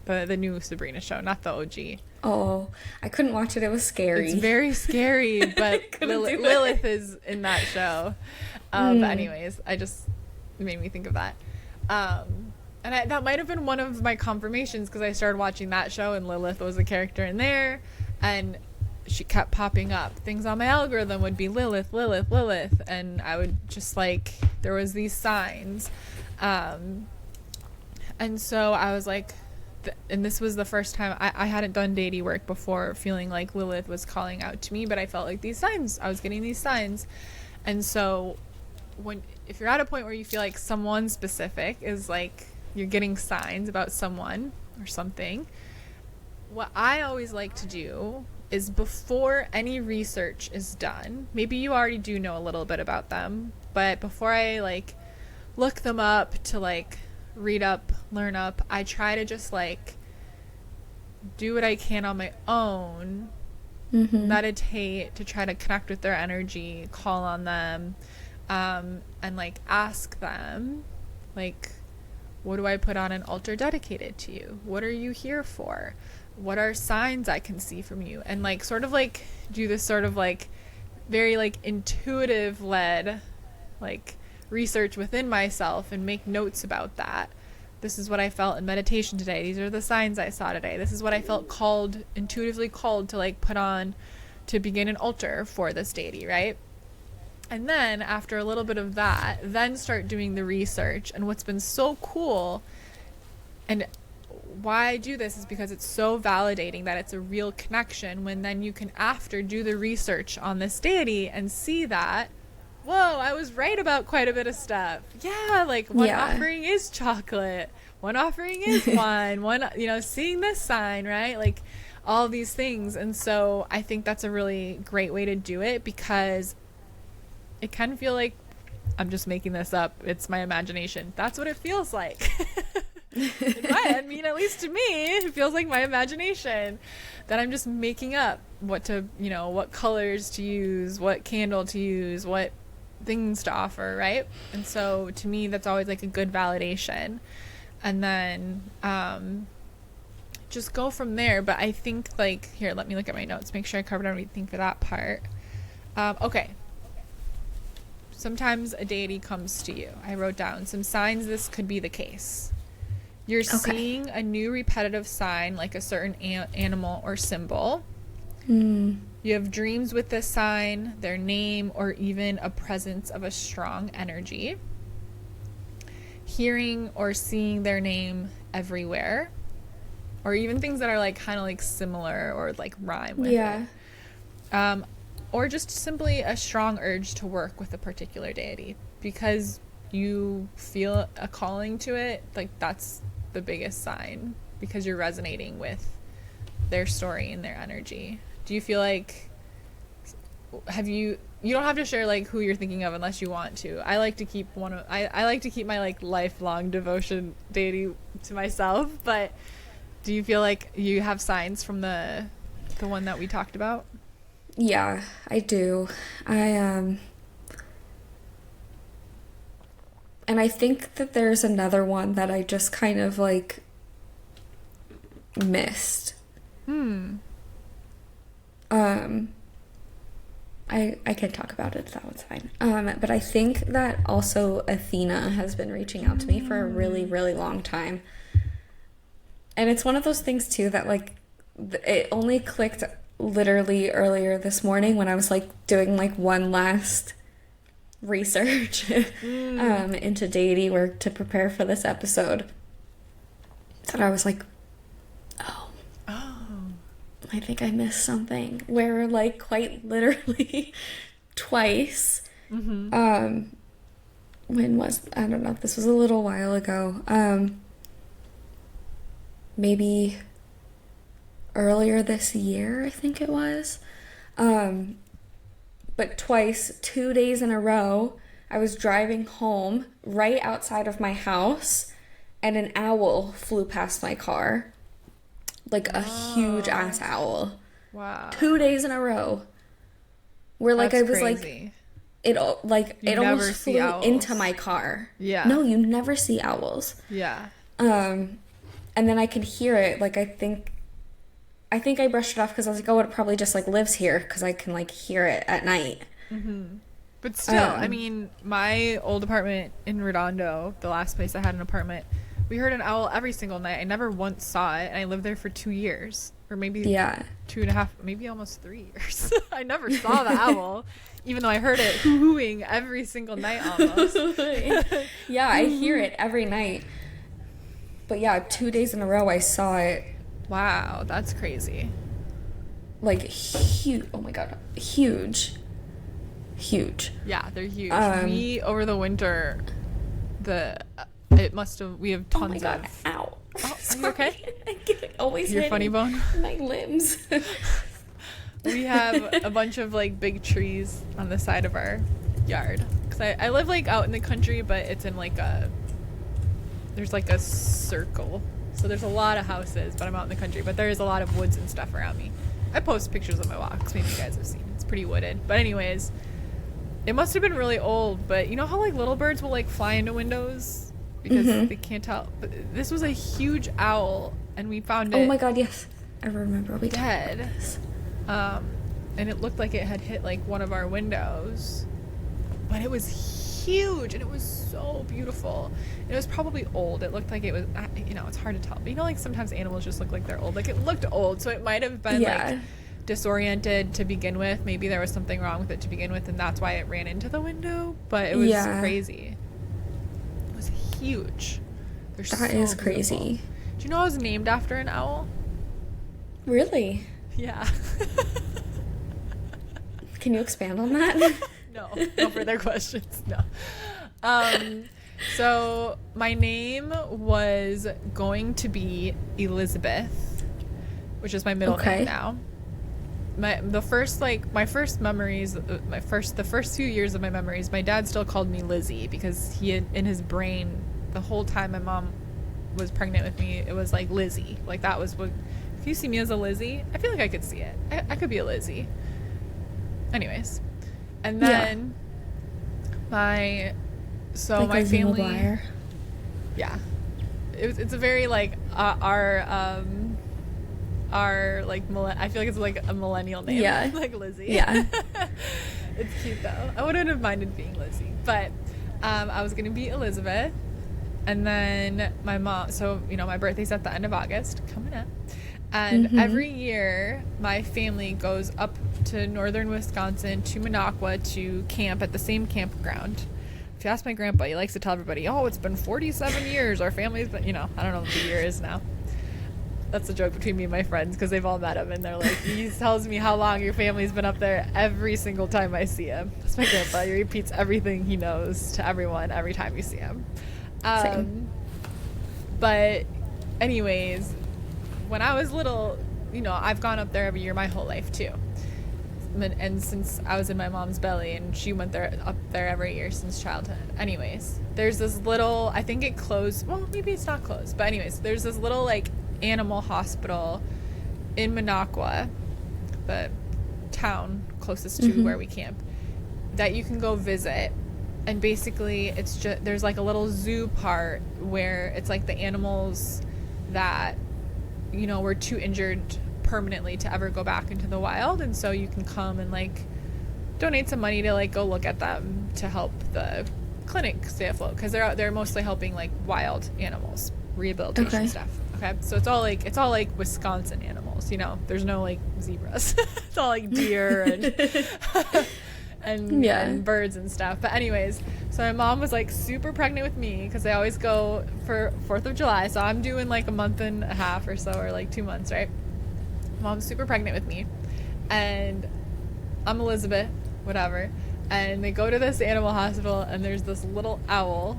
the new Sabrina show, not the OG. Oh, I couldn't watch it. It was scary. It's very scary, but Lilith is in that show. But anyways, it made me think of that. And that might have been one of my confirmations, because I started watching that show and Lilith was a character in there, and she kept popping up. Things on my algorithm would be Lilith, Lilith, Lilith, and I would just, like, there was these signs. And so I was like, and this was the first time I hadn't done deity work before, feeling like Lilith was calling out to me, but I felt like these signs, I was getting these signs. And so if you're at a point where you feel like someone specific is like, you're getting signs about someone or something, what I always like to do is, before any research is done, maybe you already do know a little bit about them, but before I like look them up to like read up, learn up, I try to just like do what I can on my own, meditate to try to connect with their energy, call on them, and like ask them, like, What do I put on an altar dedicated to you? What are you here for? What are signs I can see from you? And like sort of like do this sort of like very like intuitive led like research within myself and make notes about that. This is what I felt in meditation today. These are the signs I saw today. This is what I felt called, intuitively called to like put on to begin an altar for this deity, right? And then after a little bit of that, then start doing the research. And what's been so cool, and why I do this is because it's so validating that it's a real connection when then you can after do the research on this deity and see that, whoa, I was right about quite a bit of stuff. Yeah, like one offering is chocolate, one offering is wine, one, you know, seeing this sign, right? Like all these things. And so I think that's a really great way to do it, because it can feel like I'm just making this up. It's my imagination. That's what it feels like. I mean, at least to me, it feels like my imagination, that I'm just making up what to, you know, what colors to use, what candle to use, what things to offer, right? And so to me, that's always like a good validation. And then just go from there. But I think like, here, let me look at my notes, make sure I covered everything for that part. Okay. Sometimes a deity comes to you. I wrote down some signs this could be the case. You're seeing a new repetitive sign, like a certain animal or symbol. You have dreams with this sign, their name, or even a presence of a strong energy. Hearing or seeing their name everywhere, or even things that are like kind of like similar or like rhyme with it. Or just simply a strong urge to work with a particular deity because you feel a calling to it. Like that's the biggest sign, because you're resonating with their story and their energy. Do you feel like, you don't have to share like who you're thinking of unless you want to. I like to keep I like to keep my like lifelong devotion deity to myself, but do you feel like you have signs from the one that we talked about? Yeah, I do. And I think that there's another one that I just kind of like missed. I can talk about it, that one's fine. But I think that also Athena has been reaching out to me for a really, really long time. And it's one of those things too that like it only clicked literally earlier this morning when I was like doing like one last research into deity work to prepare for this episode, that I was like, oh, I think I missed something, where like quite literally twice, when was, I don't know, this was a little while ago, maybe earlier this year, I think it was, but twice, 2 days in a row, I was driving home right outside of my house and an owl flew past my car. Like a huge ass owl. Wow. 2 days in a row. Where like That's I was crazy. It almost flew owls into my car. Yeah. No, you never see owls. Yeah. And then I could hear it. Like I think I brushed it off because I was like, oh, it probably just like lives here because I can like hear it at night. But still, I mean, my old apartment in Redondo, the last place I had an apartment, we heard an owl every single night. I never once saw it, and I lived there for 2 years, or maybe 2.5, maybe almost 3 years. I never saw the owl, even though I heard it hooing every single night almost. Yeah, I hear it every night. But yeah, 2 days in a row I saw it. Wow, that's crazy. Like huge. Oh my god, huge. Yeah, they're huge. We over the winter, we have tons oh my god, of. Ow. Oh, are you okay? I get always Your funny bone. My limbs. We have a bunch of like big trees on the side of our yard. Cause I live like out in the country, but it's in like there's like a circle. So there's a lot of houses, but I'm out in the country. But there is a lot of woods and stuff around me. I post pictures of my walks. Maybe you guys have seen. It's pretty wooded. But anyways, it must have been really old. But you know how like little birds will like fly into windows? because Mm-hmm. they can't tell. But this was a huge owl, and we found Oh it my God, yes. I remember we talked about dead. this. Um, and it looked like it had hit like one of our windows, but it was huge and it was so beautiful. It was probably old. It looked like it was, it's hard to tell. But like sometimes animals just look like they're old. Like it looked old, so it might have been like Yeah. disoriented to begin with. Maybe there was something wrong with it to begin with, and that's why it ran into the window. But it was Yeah. crazy. It was huge. They're That so is beautiful. crazy. Do you know I was named after an owl? Really? Yeah. Can you expand on that? No, no further questions. No. Um, so my name was going to be Elizabeth, which is my middle name Okay. now. The first memories, the first few years of my memories, my dad still called me Lizzie because he had in his brain the whole time my mom was pregnant with me, it was like Lizzie. Like that was what. If you see me as a Lizzie, I feel like I could see it. I could be a Lizzie. Anyways, and Yeah. then my so Like my Lizzie family, McGuire. yeah, it's a very like our like I feel like it's like a millennial name, Yeah. like Lizzie. Yeah. It's cute though. I wouldn't have minded being Lizzie, but I was gonna be Elizabeth, and then my mom. So my birthday's at the end of August, coming up. And Mm-hmm. every year, my family goes up to northern Wisconsin to Minocqua to camp at the same campground. If you ask my grandpa, he likes to tell everybody, "Oh, it's been 47 years. Our family's been, I don't know what the year is now." That's a joke between me and my friends because they've all met him and they're like, he tells me how long your family's been up there every single time I see him. That's my grandpa. He repeats everything he knows to everyone every time you see him. Same. Um, but, anyways, when I was little, I've gone up there every year my whole life too. And since I was in my mom's belly, and she went there up there every year since childhood. Anyways, there's this little, I think it closed, well, maybe it's not closed, but anyways, there's this little like animal hospital in Minocqua, the town closest to Mm-hmm. where we camp, that you can go visit. And basically it's just there's like a little zoo part where it's like the animals that were too injured permanently to ever go back into the wild, and so you can come and like donate some money to like go look at them to help the clinic stay afloat because they're mostly helping like wild animals, rehabilitation Okay. stuff. Okay, so it's all like Wisconsin animals. There's no like zebras. It's all like deer and and Yeah. birds and stuff. But anyways, so my mom was like super pregnant with me because they always go for 4th of July. So I'm doing like a month and a half or so, or like 2 months, right? Mom's super pregnant with me, and I'm Elizabeth, whatever. And they go to this animal hospital, and there's this little owl,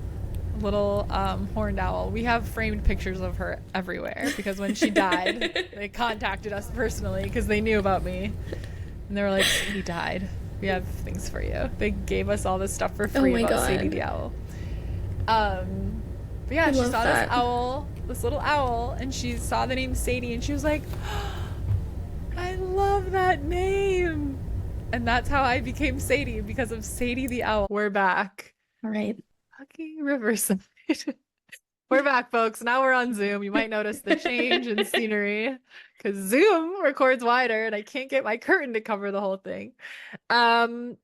little horned owl. We have framed pictures of her everywhere because when she died, they contacted us personally because they knew about me, and they were like, "Sadie died. We have things for you." They gave us all this stuff for Oh free my about God. Sadie the owl. But yeah, I she love saw that. this little owl, and she saw the name Sadie, and she was like, I love that name. And that's how I became Sadie because of Sadie the owl. We're back. All right. Fucking Riverside. We're back, folks. Now we're on Zoom. You might notice the change in scenery because Zoom records wider and I can't get my curtain to cover the whole thing.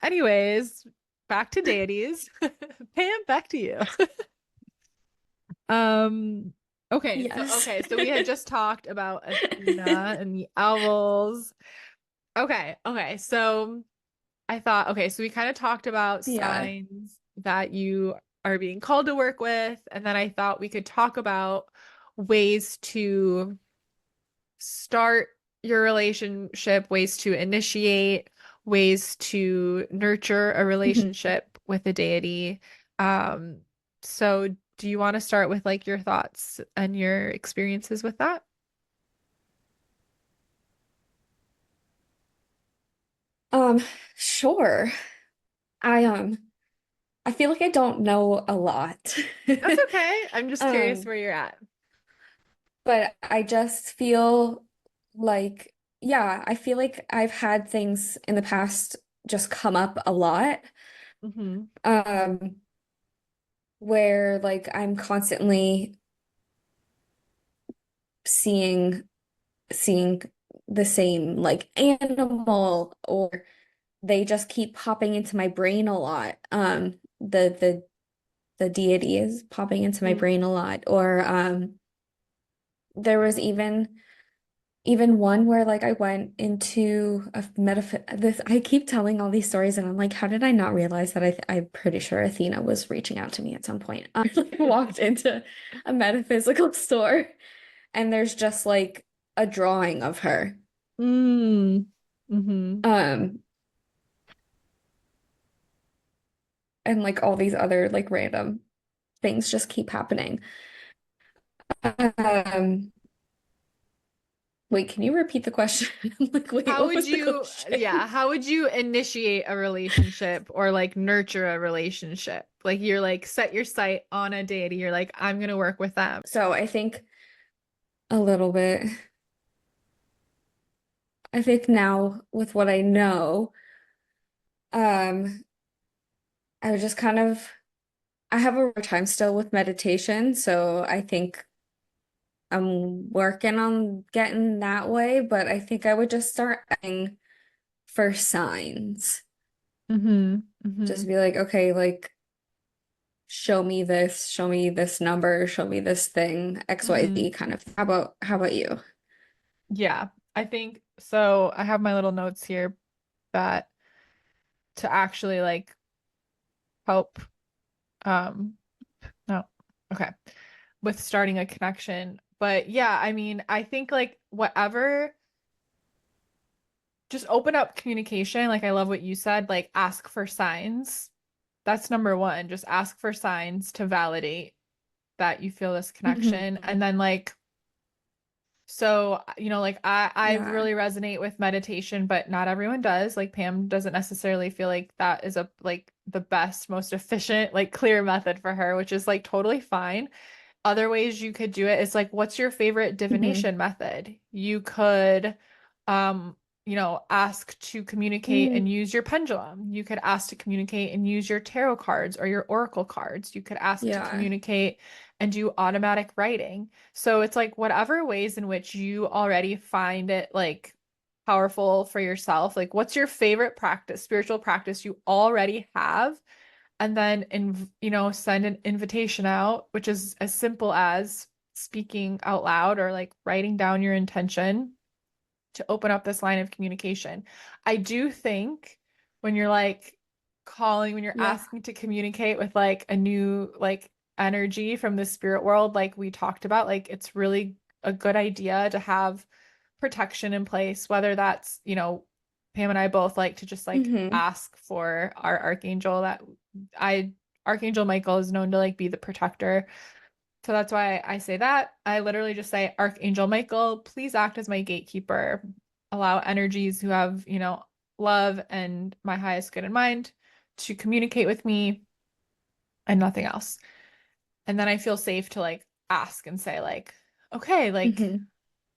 Anyways, back to deities. Pam, back to you. Um, Yes. so we had just talked about Athena and the owls. Okay. So I thought, okay, so we kind of talked about Yeah. signs that you are being called to work with, and then I thought we could talk about ways to start your relationship, ways to initiate, ways to nurture a Mhm. relationship with a deity. Um, so do you want to start with like your thoughts and your experiences with that? Um, sure. I I feel like I don't know a lot. That's okay. I'm just curious Um, where you're at. but I just feel like, yeah, I feel like I've had things in the past just come up a lot. Hmm. Um, where like I'm constantly seeing seeing the same like animal, or they just keep popping into my brain a lot. The deity is popping into my Mm. brain a lot. Or there was even one where like I went into a this I keep telling all these stories and I'm like, how did I not realize that I'm pretty sure Athena was reaching out to me at some point. I like walked into a metaphysical store and there's just like a drawing of her. Mm. Mm-hmm. Um and like all these other like random things just keep happening. Um Wait, can you repeat the question? Like, wait, How what would was the you, question? yeah, how would you initiate a relationship or like nurture a relationship? Like you're like set your sight on a deity. You're like, I'm gonna work with them. So I think a little bit. I think now with what I know, um, I would just kind of I have a hard time still with meditation, so I think I'm working on getting that way, but I think I would just start asking for signs. Mm-hmm. Mm-hmm. Just be like, okay, like show me this number, show me this thing, Mm-hmm. XYZ kind of. How about you? Yeah, I think so. I have my little notes here that to actually like help, um, no, okay, with starting a connection. But yeah, I mean, I think like whatever, just open up communication. Like I love what you said, like ask for signs. That's number one. Just ask for signs to validate that you feel this connection. Mhm. And then like so, like I Yeah. really resonate with meditation, but not everyone does. Like Pam doesn't necessarily feel like that is a like the best, most efficient, like clear method for her, which is like totally fine. Other ways you could do it is like, what's your favorite Hmm. divination method? You could, um, ask to communicate and Mm. use your pendulum. You could ask to communicate and use your tarot cards or your oracle cards. You could ask to Yeah. communicate and do automatic writing. So it's like whatever ways in which you already find it like powerful for yourself. Like, what's your favorite practice, spiritual practice you already have? And then send an invitation out, which is as simple as speaking out loud or like writing down your intention to open up this line of communication. I do think when you're like calling, when you're Yeah. asking to communicate with like a new like energy from the spirit world, like we talked about, like it's really a good idea to have protection in place, whether that's, Pam and I both like to just like Hmm. ask for our archangel that I Archangel Michael is known to like be the protector. So that's why I say that. I literally just say, Archangel Michael, please act as my gatekeeper. Allow energies who have, love and my highest good in mind to communicate with me and nothing else. And then I feel safe to like ask and say, like, okay, like Hmm.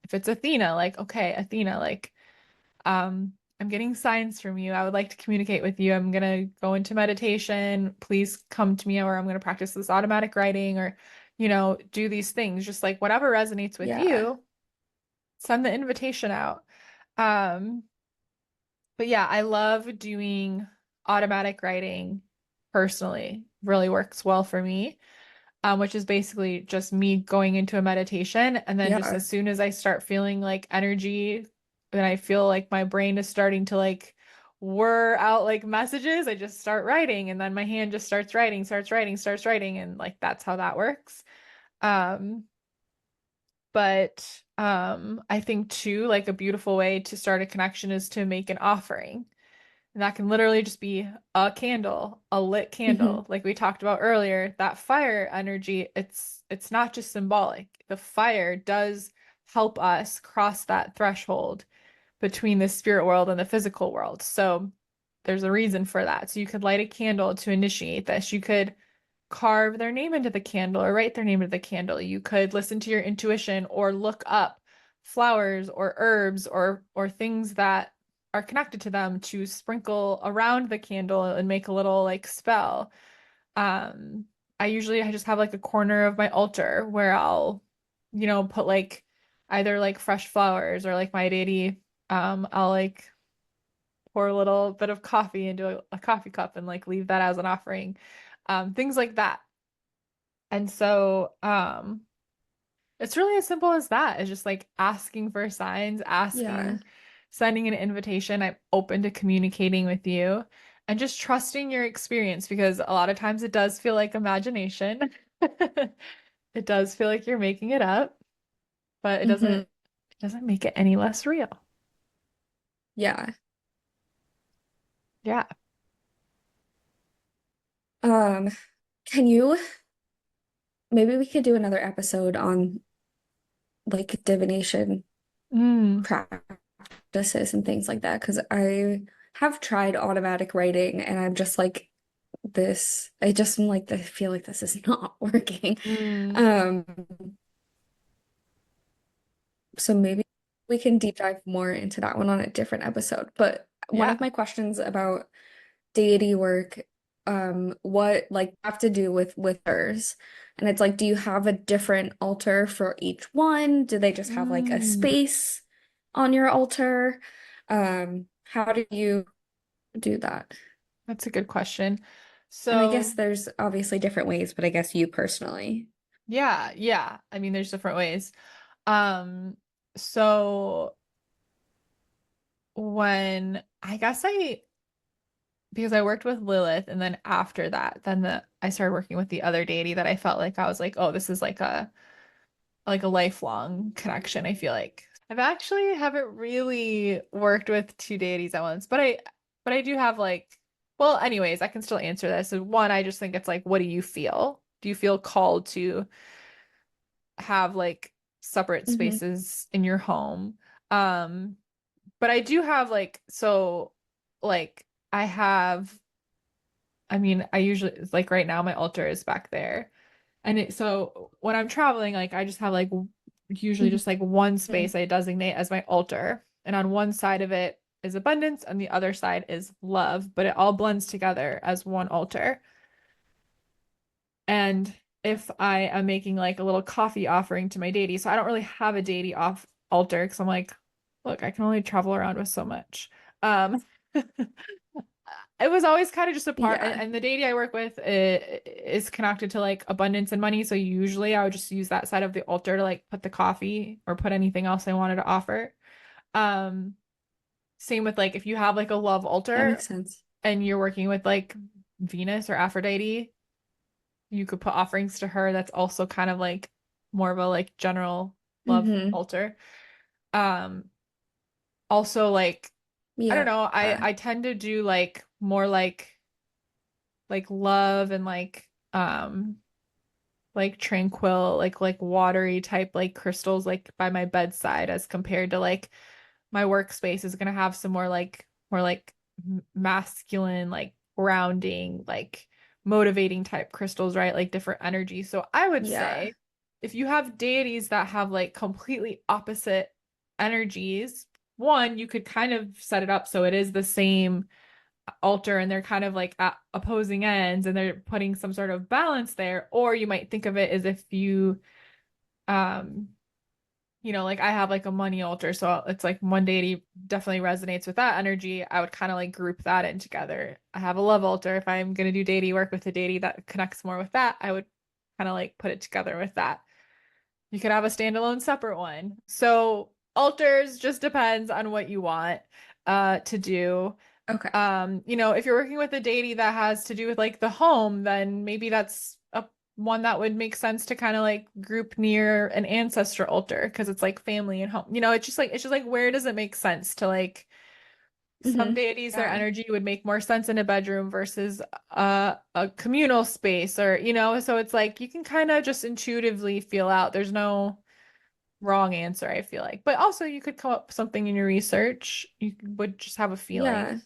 if it's Athena, like, okay, Athena, like, I'm getting signs from you. I would like to communicate with you. I'm gonna go into meditation. Please come to me, or I'm gonna practice this automatic writing, or, do these things. Just like whatever resonates with Yeah. you, send the invitation out. Um, but yeah, I love doing automatic writing personally. Really works well for me. Which is basically just me going into a meditation. And then just Yeah. as soon as I start feeling like energy, and I feel like my brain is starting to like whir out like messages, I just start writing. And then my hand just starts writing, starts writing, starts writing. And like that's how that works. Um, but I think too, like a beautiful way to start a connection is to make an offering. And that can literally just be a candle, a lit Hmm. candle. Like we talked about earlier, that fire energy, it's not just symbolic. The fire does help us cross that threshold between the spirit world and the physical world. So there's a reason for that. So you could light a candle to initiate this. You could carve their name into the candle or write their name into the candle. You could listen to your intuition or look up flowers or herbs or things that are connected to them to sprinkle around the candle and make a little like spell. Um, I just have like a corner of my altar where I'll, put like either like fresh flowers or like my deity. I'll like pour a little bit of coffee into a coffee cup and like leave that as an offering. Things like that. And so, it's really as simple as that. It's just like asking for signs, Yeah. sending an invitation. I'm open to communicating with you and just trusting your experience because a lot of times it does feel like imagination. It does feel like you're making it up, but Mm-hmm. it doesn't make it any less real. Yeah. Yeah. Um, can you maybe we could do another episode on like divination Mm, practices and things like that because I have tried automatic writing and I'm just like this. I just am like I feel like this is not working. mm, Um, so maybe we can deep dive more into that one on a different episode. But one yeah. of my questions about deity work, what like have to do with hers? And it's like, do you have a different altar for each one? Do they just have like a Mm, space on your altar? How do you do that? that's a good question. And I So, guess there's obviously different ways, but I guess you personally. yeah, yeah. I mean, there's different ways. Um, so when I guess I because I worked with Lilith and then after that, then I started working with the other deity that I felt like I was like, oh, this is like a lifelong connection, I feel like. I've actually haven't really worked with two deities at once, but I do have like well, anyways, I can still answer this. So one, I just think it's like, what do you feel? Do you feel called to have like separate Hmm. spaces in your home? Um, but I do have like I have I mean, I usually like right now my altar is back there. And so when I'm traveling, like I just have like usually just like one Hmm. space I designate as my altar. And on one side of it is abundance and the other side is love, but it all blends together as one altar. And if I am making like a little coffee offering to my deity, so I don't really have a deity off altar because I'm like, look, I can only travel around with so much. Um, it was always kind of just a part, Yeah. and the deity I work with is connected to like abundance and money. So usually I would just use that side of the altar to like put the coffee or put anything else I wanted to offer. Um, Same with like if you have like a love That altar makes sense. and you're working with like Venus or Aphrodite, you could put offerings to her. That's also kind of like more of a like general love Hmm. altar. Um, Also like I don't Yeah. know, I tend to do like more like love and like tranquil like watery type like crystals like by my bedside as compared to like my workspace is gonna have some more like masculine like grounding like motivating type crystals, right? Like different energy. So I would Yeah. say if you have deities that have like completely opposite energies, one, you could kind of set it up so it is the same altar and they're kind of like at opposing ends and they're putting some sort of balance there. Or you might think of it as if you um like I have like a money altar, so it's like one deity definitely resonates with that energy. I would kind of like group that in together. I have a love altar. If I'm gonna do deity work with a deity that connects more with that, I would kind of like put it together with that. You could have a standalone separate one. So altars just depends on what you want to do. Okay. If you're working with a deity that has to do with like the home, then maybe that's a one that would make sense to kind of like group near an ancestor altar because it's like family and home. It's just like where does it make sense to like some Hmm. deities, their Yeah. energy would make more sense in a bedroom versus a communal space or so it's like you can kind of just intuitively feel out. There's no wrong answer, I feel like. But also you could come up with something in your research. You would just have a feeling. Yeah.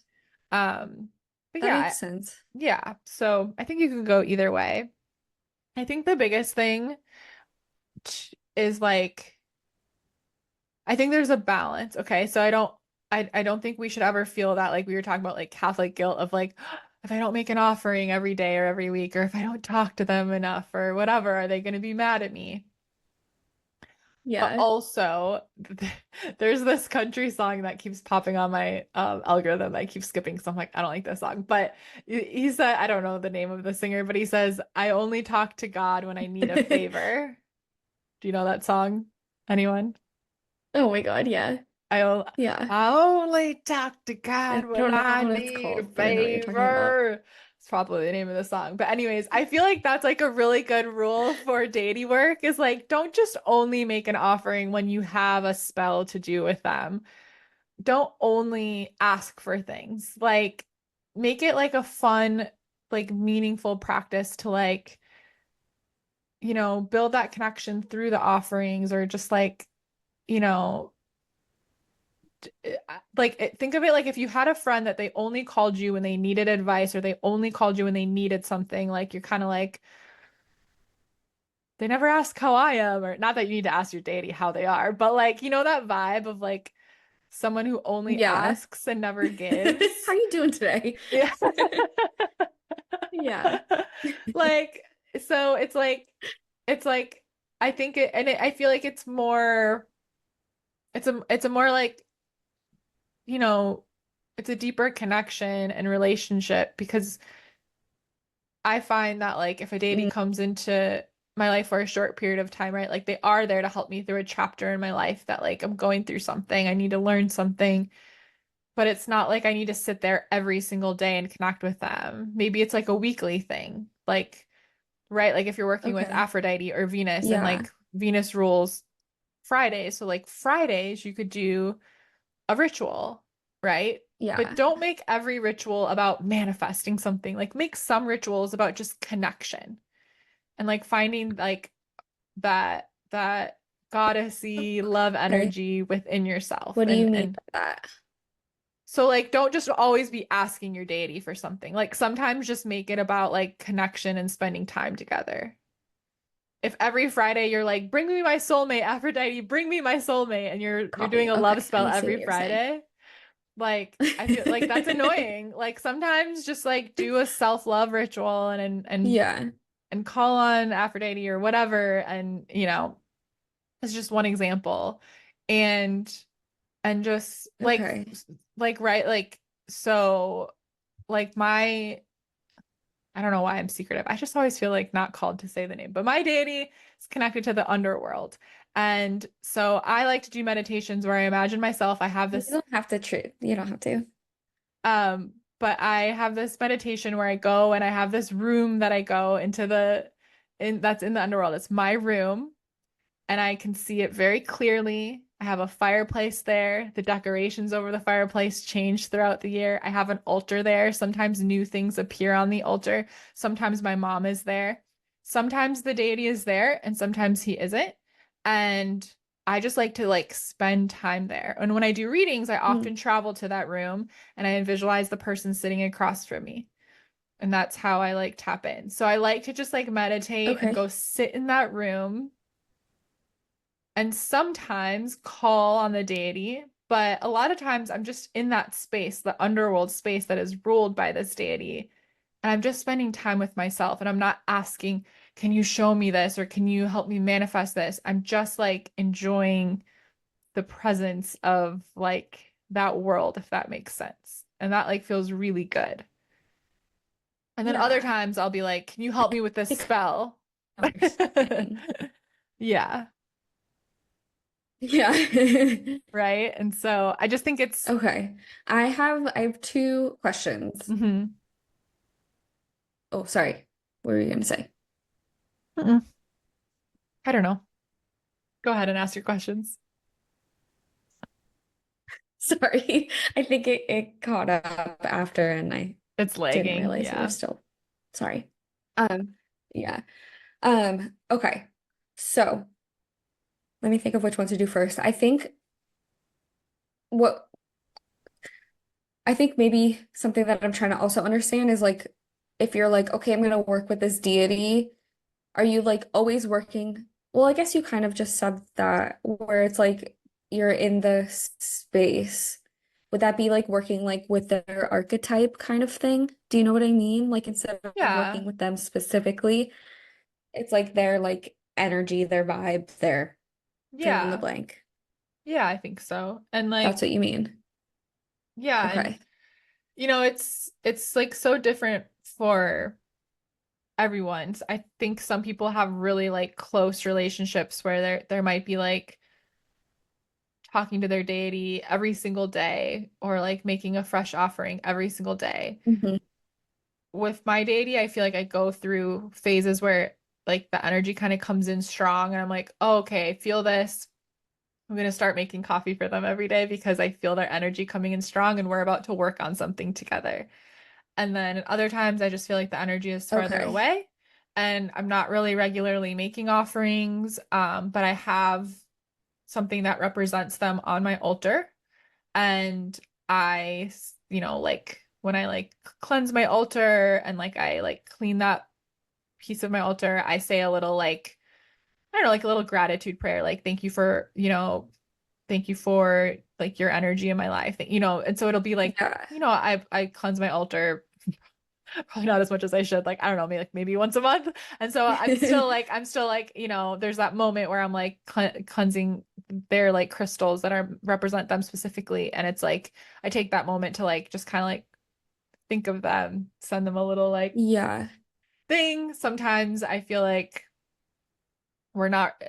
Um, but That yeah, makes sense. yeah. So I think you can go either way. I think the biggest thing is like I think there's a balance. Okay. So I don't think we should ever feel that like we were talking about like Catholic guilt of like if I don't make an offering every day or every week, or if I don't talk to them enough or whatever, are they going to be mad at me? But Yeah. also, there's this country song that keeps popping on my algorithm. I keep skipping, so I'm like, I don't like this song. But he said, I don't know the name of the singer, but he says, I only talk to God when I need a favor. Do you know that song? Anyone? Oh my God, yeah. I, o- Yeah. I only talk to God I when don't know I what it's need a called, but I know what you're talking about. favor. It's probably the name of the song. But anyways, I feel like that's like a really good rule for deity work is like don't just only make an offering when you have a spell to do with them. Don't only ask for things. Like make it like a fun, like meaningful practice to like, build that connection through the offerings or just like, you know, think of it like if you had a friend that they only called you when they needed advice or they only called you when they needed something, like you're kind of like they never ask how I am, or not that you need to ask your deity how they are, but like that vibe of like someone who only Yeah. asks and never How gives. you doing today? Yeah. Yeah. Like so it's like I think I feel like it's a more like you know, it's a deeper connection and relationship because I find that like if a deity Mm, comes into my life for a short period of time, right? Like they are there to help me through a chapter in my life that like I'm going through something, I need to learn something, but it's not like I need to sit there every single day and connect with them. Maybe it's like a weekly thing. Like, right? Like if you're working with okay. Aphrodite or Venus and Yeah. like Venus rules Fridays, so like Fridays you could do a ritual, right? But Yeah. don't make every ritual about manifesting something. Like make some rituals about just connection and like finding like that goddessy love Okay. energy within yourself. What do you mean And by that? so like don't just always be asking your deity for something. Like sometimes just make it about like connection and spending time together. If every Friday you're like, bring me my soulmate, Aphrodite, bring me my soulmate, and you're Got doing you. a love Okay. spell I see every what you're saying. Friday, like I feel like that's annoying. Like sometimes just like do a self-love ritual Yeah. and call on Aphrodite or whatever and it's just one example. And just Okay. right so like my I don't know why I'm secretive. I just always feel like not called to say the name, but my deity is connected to the underworld. And so I like to do meditations where I imagine myself, I have You this don't have to treat. You don't have to. but I have this meditation where I go and I have this room that I go into that's in the underworld. It's my room and I can see it very clearly. I have a fireplace there. The decorations over the fireplace change throughout the year. I have an altar there. Sometimes new things appear on the altar. Sometimes my mom is there. Sometimes the deity is there and sometimes he isn't. And I just like to like spend time there. And when I do readings, I Mm, often travel to that room and I visualize the person sitting across from me. And that's how I like tap in. So I like to just like meditate and go okay. sit in that room and sometimes call on the deity. But a lot of times I'm just in that space, the underworld space that is ruled by this deity. And I'm just spending time with myself and I'm not asking, can you show me this or can you help me manifest this? I'm just like enjoying the presence of like that world, if that makes sense. And that like feels really good. And then other Yeah. times I'll be like, can you help me with this Like spell? understanding. Yeah. Yeah. Right. And so I just think it's Okay. I have two questions. mhm. Oh, sorry. What were you gonna say? Mm-mm. I don't know. Go ahead and ask your questions. Sorry. I think it caught up after and I It's didn't lagging. realize you were Yeah. still. Sorry. Yeah. Okay. So let me think of which one to do first. What I think maybe something that I'm trying to also understand is like if you're like, okay, I'm gonna work with this deity, are you like always working? Well, I guess you kind of just said that where it's like you're in the space. would that be like working like with their archetype kind of thing? Do you know what I mean? Like instead of Yeah. working with them specifically, it's like their like energy, their vibe, their fill in the Yeah. blank. Yeah, I think so. And That's like, what you mean. yeah, and Okay. it's like so different for everyone. I think some people have really like close relationships where there might be like talking to their deity every single day or like making a fresh offering every single day. Hmm. With my deity, I feel like I go through phases where like the energy kind of comes in strong and I'm like, oh, okay, I feel this. I'm gonna start making coffee for them every day because I feel their energy coming in strong and we're about to work on something together. And then at other times, I just feel like the energy is farther Okay. away and I'm not really regularly making offerings. But I have something that represents them on my altar. And like when I like cleanse my altar and like I like clean that piece of my altar, I say a little like, I don't know, like a little gratitude prayer, like thank you for like your energy in my life, and so it'll be like, Yeah. I cleanse my altar probably not as much as I should. Like, I don't know, maybe once a month. And so I'm still like, there's that moment where I'm like cleansing their like crystals that are represent them specifically. And it's like I take that moment to like just kind of like think of them, send them a little like Yeah. thing. Sometimes I feel like we're not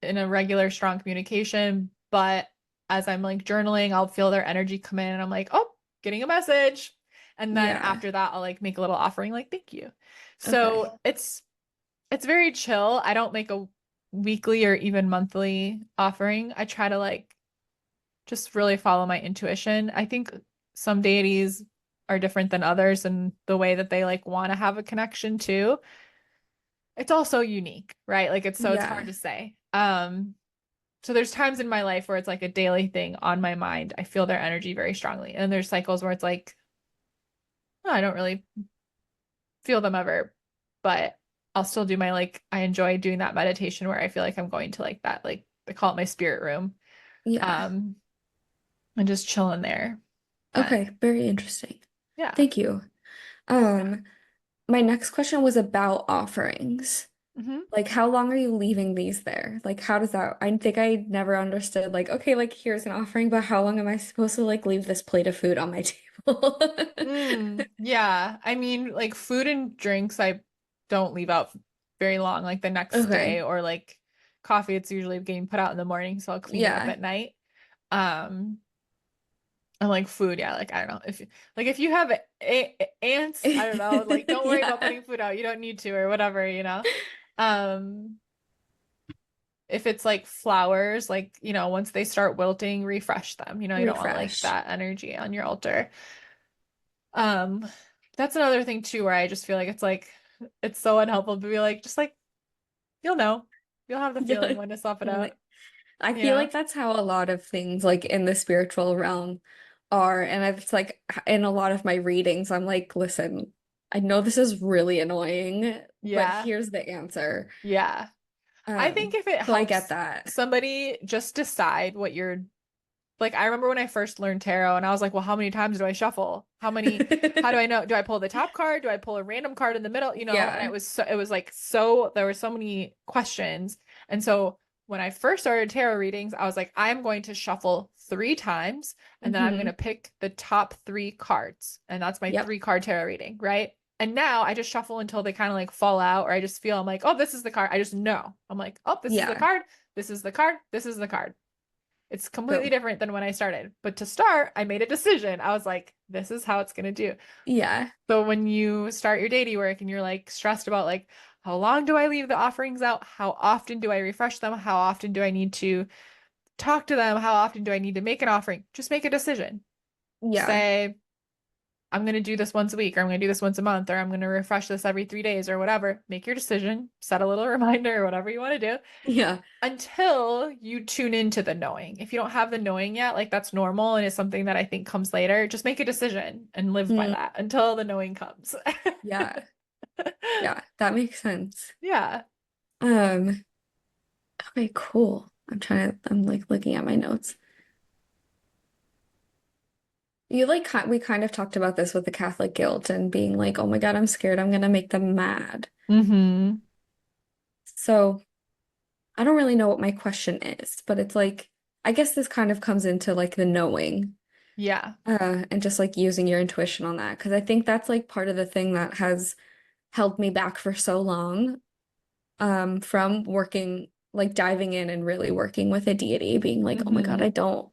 in a regular strong communication, but as I'm like journaling, I'll feel their energy come in and I'm like, oh, getting a message. And then Yeah. after that, I'll like make a little offering, like, thank you. Okay. So it's very chill. I don't make a weekly or even monthly offering. I try to like just really follow my intuition. I think some deities are different than others and the way that they like want to have a connection too. It's also unique, right? Like it's hard Yeah. to say. So there's times in my life where it's like a daily thing on my mind. I feel their energy very strongly. And there's cycles where it's like, oh, I don't really feel them ever, but I'll still do my like I enjoy doing that meditation where I feel like I'm going to like that, like they call it my spirit room. Yeah. Um and just chilling there. And Okay. Very interesting. yeah. Thank you. Um, my next question was about offerings. Hmm. Like, how long are you leaving these there? Like, how does that? I think I never understood, like, okay, like, here's an offering, but how long am I supposed to, like, leave this plate of food on my table? Yeah. I mean, like food and drinks I don't leave out very long, like the next day Okay. or like coffee, it's usually getting put out in the morning, so I'll clean it up Yeah. at night. Um And like food, yeah, like I don't know if you have ants, I don't know, like don't worry about Yeah. putting food out. You don't need to or whatever. Um, if it's like flowers, like once they start wilting, refresh them. You don't want like Refresh. that energy on your altar. Um, that's another thing too, where I just feel like it's so unhelpful to be like just like you'll know, you'll have the feeling Yeah. when to swap it out. Like, I You feel know? like that's how a lot of things, like, in the spiritual realm are. And it's like, in a lot of my readings, I'm like, listen, I know this is really annoying, but Yeah, here's the answer. yeah. I think if it So I get helps that. somebody just decide what you're like, I remember when I first learned tarot and I was like, well, how many times do I shuffle? How do I know? Do I pull the top card? Do I pull a random card in the middle? And Yeah. it was like, there were so many questions. And so when I first started tarot readings, I was like, I'm going to shuffle 3 times and then I'm going to Hmm. pick the top 3 cards. And that's my Yep. 3 card tarot reading, right? And now I just shuffle until they kind of like fall out, or I just feel I'm like, oh, this is the card. I just know. I'm like, oh, this is the Yeah. card. This is the card. This is the card. It's completely Boom. different than when I started. But to start, I made a decision. I was like, this is how it's going to do. Yeah. So when you start your daily work and you're like stressed about like, how long do I leave the offerings out? How often do I refresh them? How often do I need to talk to them? How often do I need to make an offering? Just make a decision. Yeah. Say, I'm going to do this once a week, or I'm going to do this once a month, or I'm going to refresh this every 3 days, or whatever. Make your decision, set a little reminder, or whatever you want to do Yeah. until you tune into the knowing. If you don't have the knowing yet, like that's normal and it's something that I think comes later. Just make a decision and live by Mm, that until the knowing comes. yeah. Yeah. That makes sense. Yeah. Um, okay, cool. I'm like looking at my notes. You like we kind of talked about this with the Catholic guilt and being like, oh my God, I'm scared I'm gonna make them mad. Mm-hmm. So I don't really know what my question is, but it's like I guess this kind of comes into like the knowing, Yeah. and just like using your intuition on that. Because I think that's like part of the thing that has held me back for so long, from working, like diving in and really working with a deity, being like, oh my God, Mm-hmm. I don't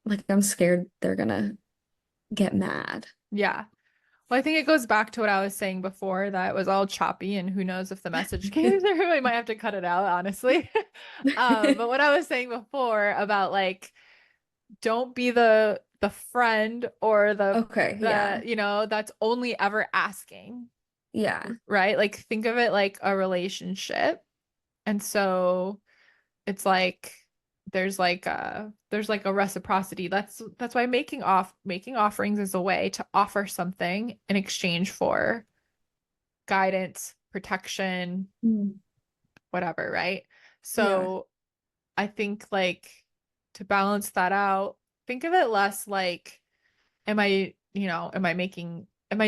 like, I'm scared they're gonna get mad. Yeah. Well, I think it goes back to what I was saying before that it was all choppy and who knows if the message came through. I might have to cut it out, honestly. But what I was saying before about like don't be the friend or Okay, the yeah. that's only ever asking, Yeah. right? Like think of it like a relationship. And so it's like there's like a reciprocity. That's why making offerings is a way to offer something in exchange for guidance, protection, Mm. whatever, right? Yeah. So I think like to balance that out, think of it less like am I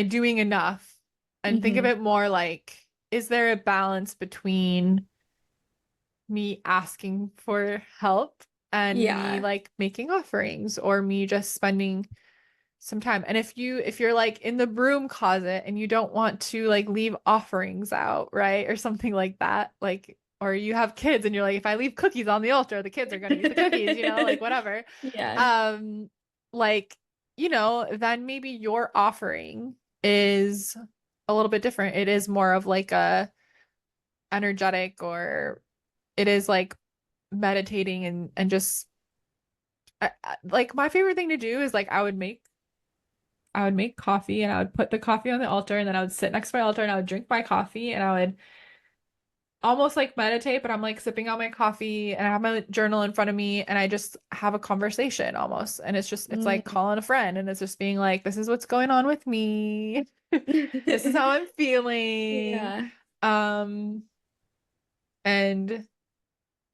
doing enough? And think of Hmm. it more like, is there a balance between me asking for help and me Yeah. like making offerings or me just spending some time? And if you're like in the broom closet and you don't want to like leave offerings out, right? Or something like that, like or you have kids and you're like, if I leave cookies on the altar, the kids are going to eat the cookies, like whatever. Yeah. Um, like, then maybe your offering is a little bit different. It is more of like a energetic or it is like meditating and just like my favorite thing to do is like I would make coffee and I would put the coffee on the altar and then I would sit next to my altar and I would drink my coffee and I would almost like meditate, but I'm like sipping on my coffee and I have my journal in front of me and I just have a conversation almost. And it's like Mm. calling a friend and it's just being like, this is what's going on with me. This is how I'm feeling. Yeah. Um, and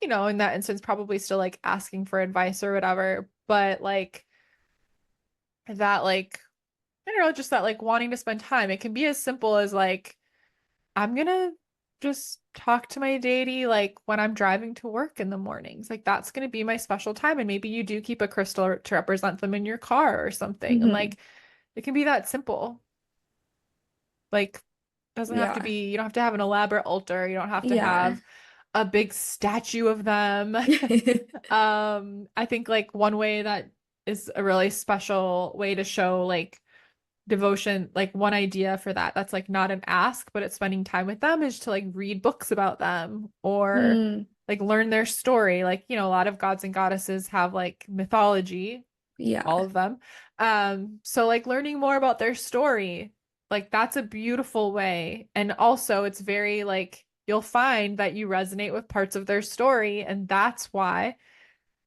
in that instance, probably still like asking for advice or whatever, but like that, like, I don't know, just that like wanting to spend time. It can be as simple as like, I'm gonna just talk to my deity like when I'm driving to work in the mornings. Like that's gonna be my special time. And maybe you do keep a crystal to represent them in your car or something. And Hmm. like it can be that simple. Like doesn't have to Yeah. be, you don't have to have an elaborate altar. You don't have to Yeah. have a big statue of them. I think like one way that is a really special way to show like devotion, like one idea for that's like not an ask, but it's spending time with them is to like read books about them or Mm. like learn their story. Like, a lot of gods and goddesses have like mythology, all Yeah. of them. So like learning more about their story, like that's a beautiful way. And also it's very like you'll find that you resonate with parts of their story, and that's why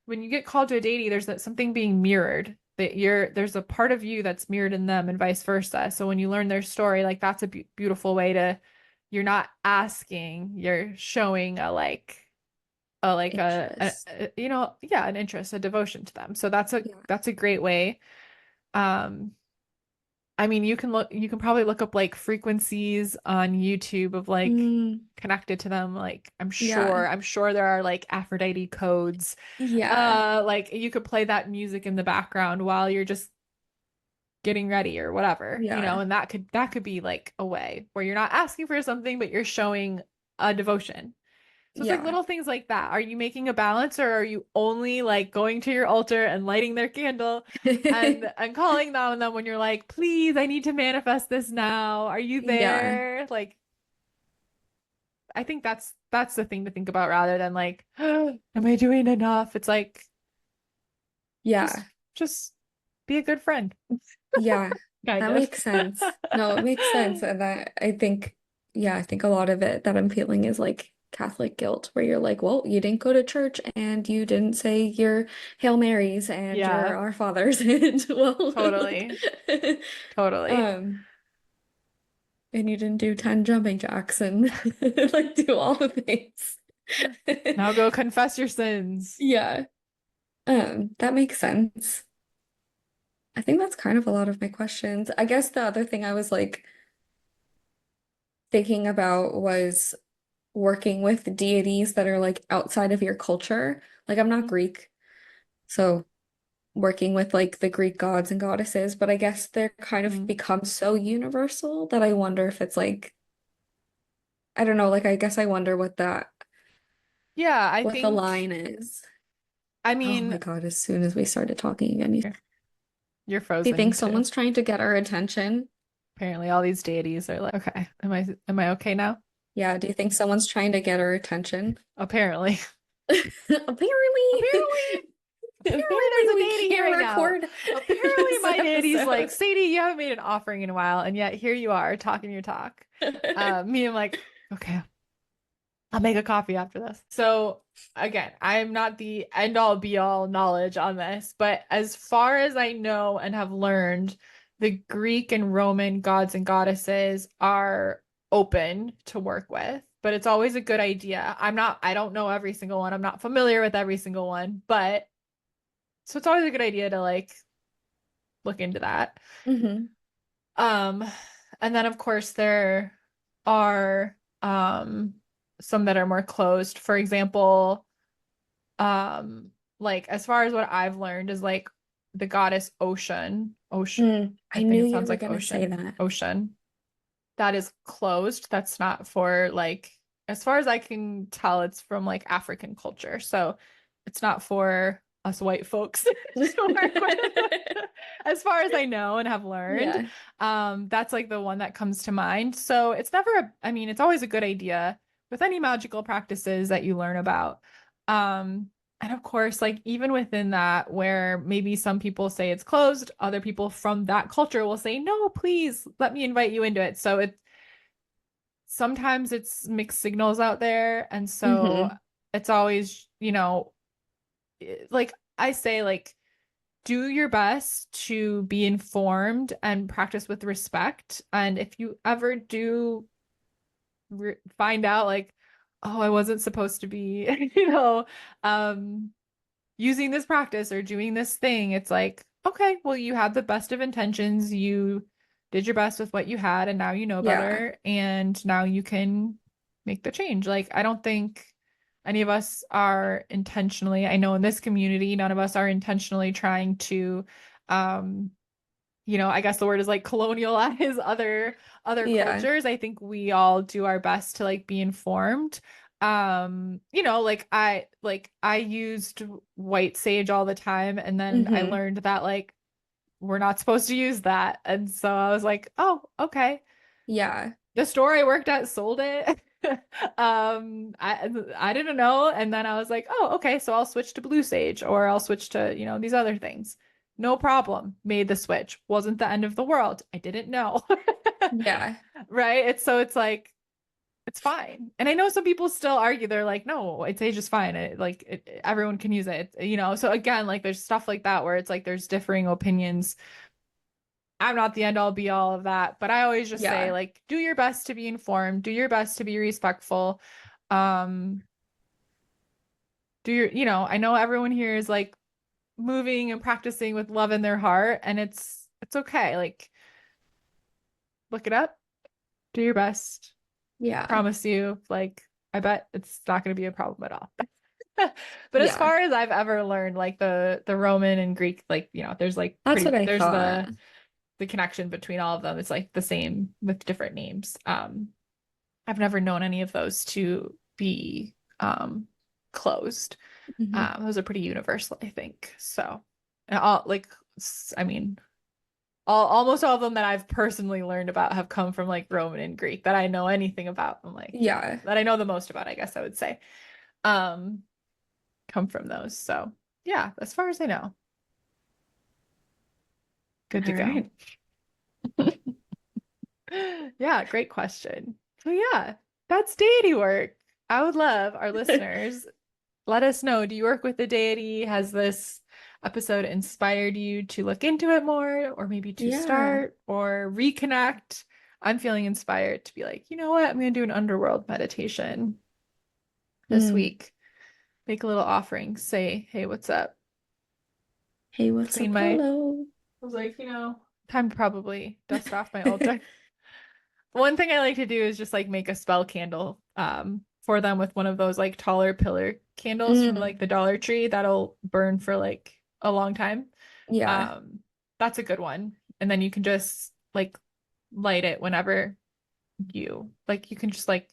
when you get called to a deity, there's something being mirrored. That there's a part of you that's mirrored in them and vice versa. So when you learn their story, like that's a beautiful way to, you're not asking, you're showing Interest. yeah, an interest, a devotion to them. So Yeah. that's a great way. Um, I mean, you can probably look up like frequencies on YouTube of like Mm. connected to them. Like Yeah. I'm sure there are like Aphrodite codes. Yeah. Like you could play that music in the background while you're just getting ready or whatever, Yeah. and that could be like a way where you're not asking for something, but you're showing a devotion. So it's like Yeah. little things like that. Are you making a balance or are you only like going to your altar and lighting their candle and calling on them when you're like, please, I need to manifest this now. Are you Yeah. there? Like, I think that's the thing to think about rather than like, am I doing enough? It's like Yeah. just be a good friend, Yeah. kind That of. makes sense. No, it makes sense. And that I think, yeah, I think a lot of it that I'm feeling is like Catholic guilt, where you're like, well, you didn't go to church and you didn't say your Hail Marys and your Yeah, Our Fathers and well, like, totally. Totally. um, and you didn't do 10 jumping jacks and like do all the things. Now go confess your sins. Yeah. That makes sense. I think that's kind of a lot of my questions. I guess the other thing I was like thinking about was working with deities that are like outside of your culture. Like I'm not Greek, so working with like the Greek gods and goddesses, but I guess they're kind of Mm. become so universal that I wonder if it's like I don't know, like I guess I wonder Yeah, what the line is. I Oh my mean, God, as soon as we started talking again, you're do you think frozen too. someone's trying to get our attention? Apparently, all these deities are like, okay, am I okay now? Yeah, do you think someone's trying to get our attention? Apparently. Apparently, Apparently, apparently apparently there's a we deity here can't right now. record Apparently this my deity's like, episode. Sadie, you haven't made an offering in a while, and yet here you are talking your talk. Me, I'm like, okay, I'll make a coffee after this. So again, I'm not the end all be all knowledge on this, but as far as I know and have learned, the Greek and Roman gods and goddesses are open to work with, but it's always a good idea. I don't know every single one. I'm not familiar with every single one, but so it's always a good idea to like look into that. hmm Um, and then of course there are some that are more closed. For example, like as far as what I've learned is like the goddess Ocean. I I think knew it you sounds were like gonna say ocean. that. Ocean. That is closed. That's not for like as far as I can tell, it's from like African culture. So it's not for us white folks to work with. As far as I know and have learned. Yeah. That's like the one that comes to mind. So it's never I mean, it's always a good idea with any magical practices that you learn about. And of course, like even within that, where maybe some people say it's closed, other people from that culture will say, no, please let me invite you into it. So it sometimes it's mixed signals out there. And so hmm it's always, like I say, like, do your best to be informed and practice with respect. And if you ever do find out, like, oh, I wasn't supposed to be, um, using this practice or doing this thing, it's like, okay, well, you had the best of intentions. You did your best with what you had, and now you know Yeah. better, and now you can make the change. Like, I don't think any of us are intentionally, I know in this community, none of us are intentionally trying to, um, I guess the word is like colonialize other Yeah. cultures. I think we all do our best to like be informed. Like I used white sage all the time, and then I hmm learned that like we're not supposed to use that. And so I was like, oh, okay. Yeah. The store I worked at sold it. I didn't know, and then I was like, oh, okay, so I'll switch to blue sage, or I'll switch to, these other things. No problem. Made the switch. Wasn't the end of the world. I didn't know. Yeah. Right? It's like it's fine. And I know some people still argue, they're like, no, white sage is fine. Everyone can use it. So again, like there's stuff like that where it's like there's differing opinions. I'm not the end all be all of that, but I always just say Yeah. like do your best to be informed, do your best to be respectful. Um I know everyone here is like moving and practicing with love in their heart, and it's okay. Like look it up, do your best. Yeah. Promise you, like I bet it's not going to be a problem at all. But as Yeah. far as I've ever learned, like the Roman and Greek, like, there's like That's what I there's thought. the connection between all of them. It's like the same with different names. I've never known any of those to be closed. hmm Those are pretty universal, I think. So, and all like, I mean, almost all of them that I've personally learned about have come from like Roman and Greek that I know anything about. I'm like Yeah. that I know the most about, I guess I would say. Um, come from those. So yeah, as far as I know, good to All go. right. Yeah, great question. So yeah, that's deity work. I would love our listeners. Let us know. Do you work with the deity? Has this episode inspired you to look into it more, or maybe to Yeah. start or reconnect? I'm feeling inspired to be like, you know what? I'm going to do an underworld meditation this Mm. week. Make a little offering. Say, hey, what's up? Hey, what's Clean up? my Hello. I was like, time to probably dust off my old deck. One thing I like to do is just like make a spell candle for them with one of those like taller pillar candles from Mm, like the Dollar Tree that'll burn for like a long time. yeah. Um, that's a good one. And then you can just like light it whenever you can just like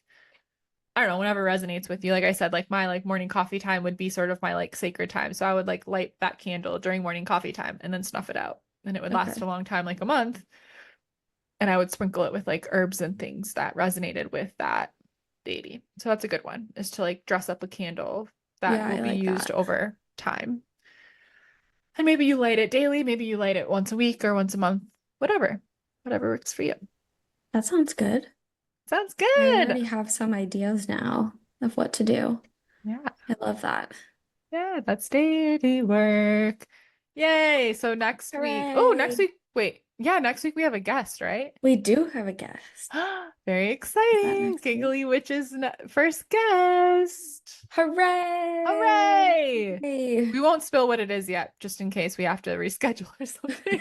I don't know, whenever resonates with you. Like I said, like my like morning coffee time would be sort of my like sacred time. So I would like light that candle during morning coffee time and then snuff it out. And it would last Okay. a long time, like a month. And I would sprinkle it with like herbs and things that resonated with that deity. So that's a good one, is to like dress up a candle that Yeah, will I be like used that. over time. And maybe you light it daily, maybe you light it once a week or once a month, whatever works for you. That sounds good. Sounds I good. already have some ideas now of what to do. Yeah. I love that. Yeah, that's daily work. Yay. So next week. Oh, next Hooray! week. Wait. Yeah, next week we have a guest, right? We do have a guest. Very Is that exciting. next week? Giggly Witch's first guest. Hooray! Hooray! We won't spill what it is yet, just in case we have to reschedule or something.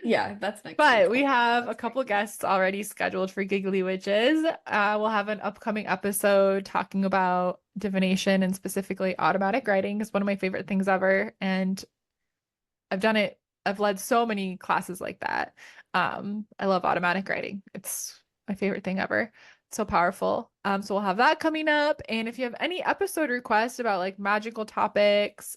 Yeah, that's next week. But we have a couple guests already scheduled for Giggly Witches. We'll have an upcoming episode talking about divination and specifically automatic writing is one of my favorite things ever. And I've done it. I've led so many classes like that. I love automatic writing. It's my favorite thing ever. It's so powerful. So we'll have that coming up. And if you have any episode requests about like magical topics,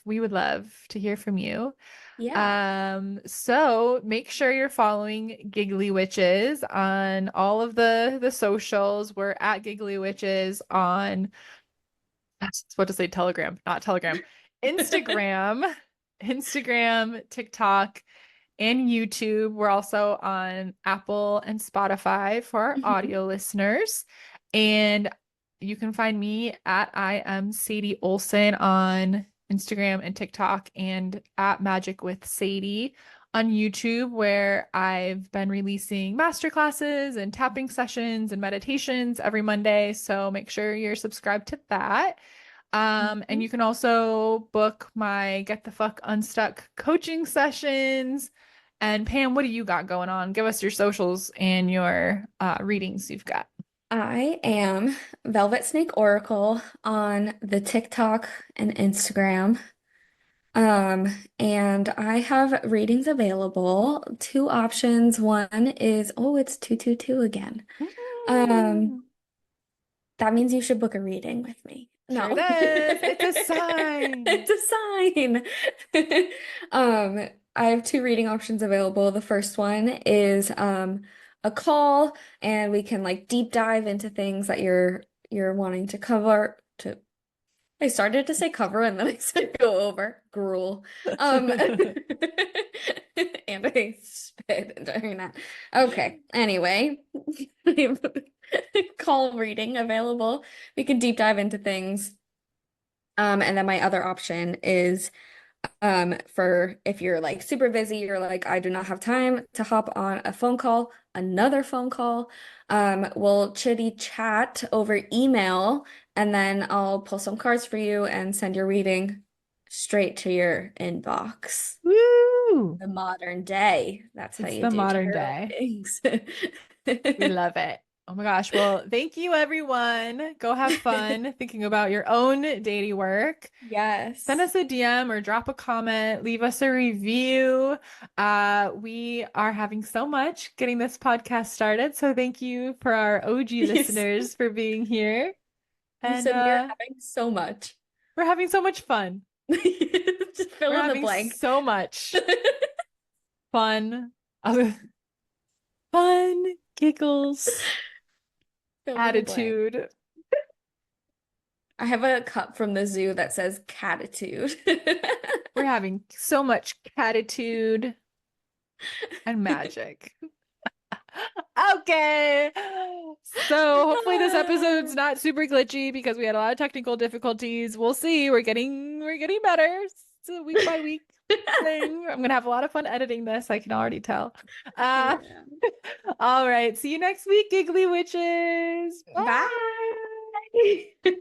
we would love to hear from you. Yeah. So make sure you're following Giggly Witches on all of the socials. We're at Giggly Witches on I was about to say Telegram, not Telegram, Instagram, Instagram, TikTok, and YouTube. We're also on Apple and Spotify for our Mhm. audio listeners. And you can find me at I am Sadie Olson on Instagram and TikTok and at Magic with Sadie on YouTube, where I've been releasing masterclasses and tapping sessions and meditations every Monday. So make sure you're subscribed to that. And Mhm. you can also book my Get the Fuck Unstuck coaching sessions. And Pam, what do you got going on? Give us your socials and your readings you've got. I am Velvet Snake Oracle on the TikTok and Instagram. Um, and I have readings available. Two options. One is, oh, it's 222 again. Um, Mm, that means you should book a reading with me. sure No. does. It's a sign. It's a sign. I have two reading options available. The first one is a call, and we can like deep dive into things that you're wanting to cover to I started to say cover and then I said go over. Gruel. And I spit during that. Okay. Anyway, we have call reading available. We can deep dive into things. And then my other option is for if you're like super busy, you're like, I do not have time to hop on a phone call, another phone call. We'll chitty chat over email, and then I'll pull some cards for you and send your reading straight to your inbox. Woo! The modern day. That's how It's you the do modern tarot day. readings. We love it. Oh my gosh. Well, thank you, everyone. Go have fun thinking about your own daily work. Send Yes. us a DM or drop a comment, leave us a review. We are having so much getting this podcast started. So thank you for our OG You, s- listeners for being here. you And said we are having so much. we're having so much fun. Just fill We're in the having blank. so much fun, fun, giggles, Fill in the blank. attitude. I have a cup from the zoo that says catitude. We're having so much catitude and magic. Okay. So hopefully this episode's not super glitchy because we had a lot of technical difficulties. We'll see. We're getting better. It's a week by week thing. I'm gonna have a lot of fun editing this, I can already tell. Uh Yeah. all right. See you next week, Giggly Witches. Bye. Bye.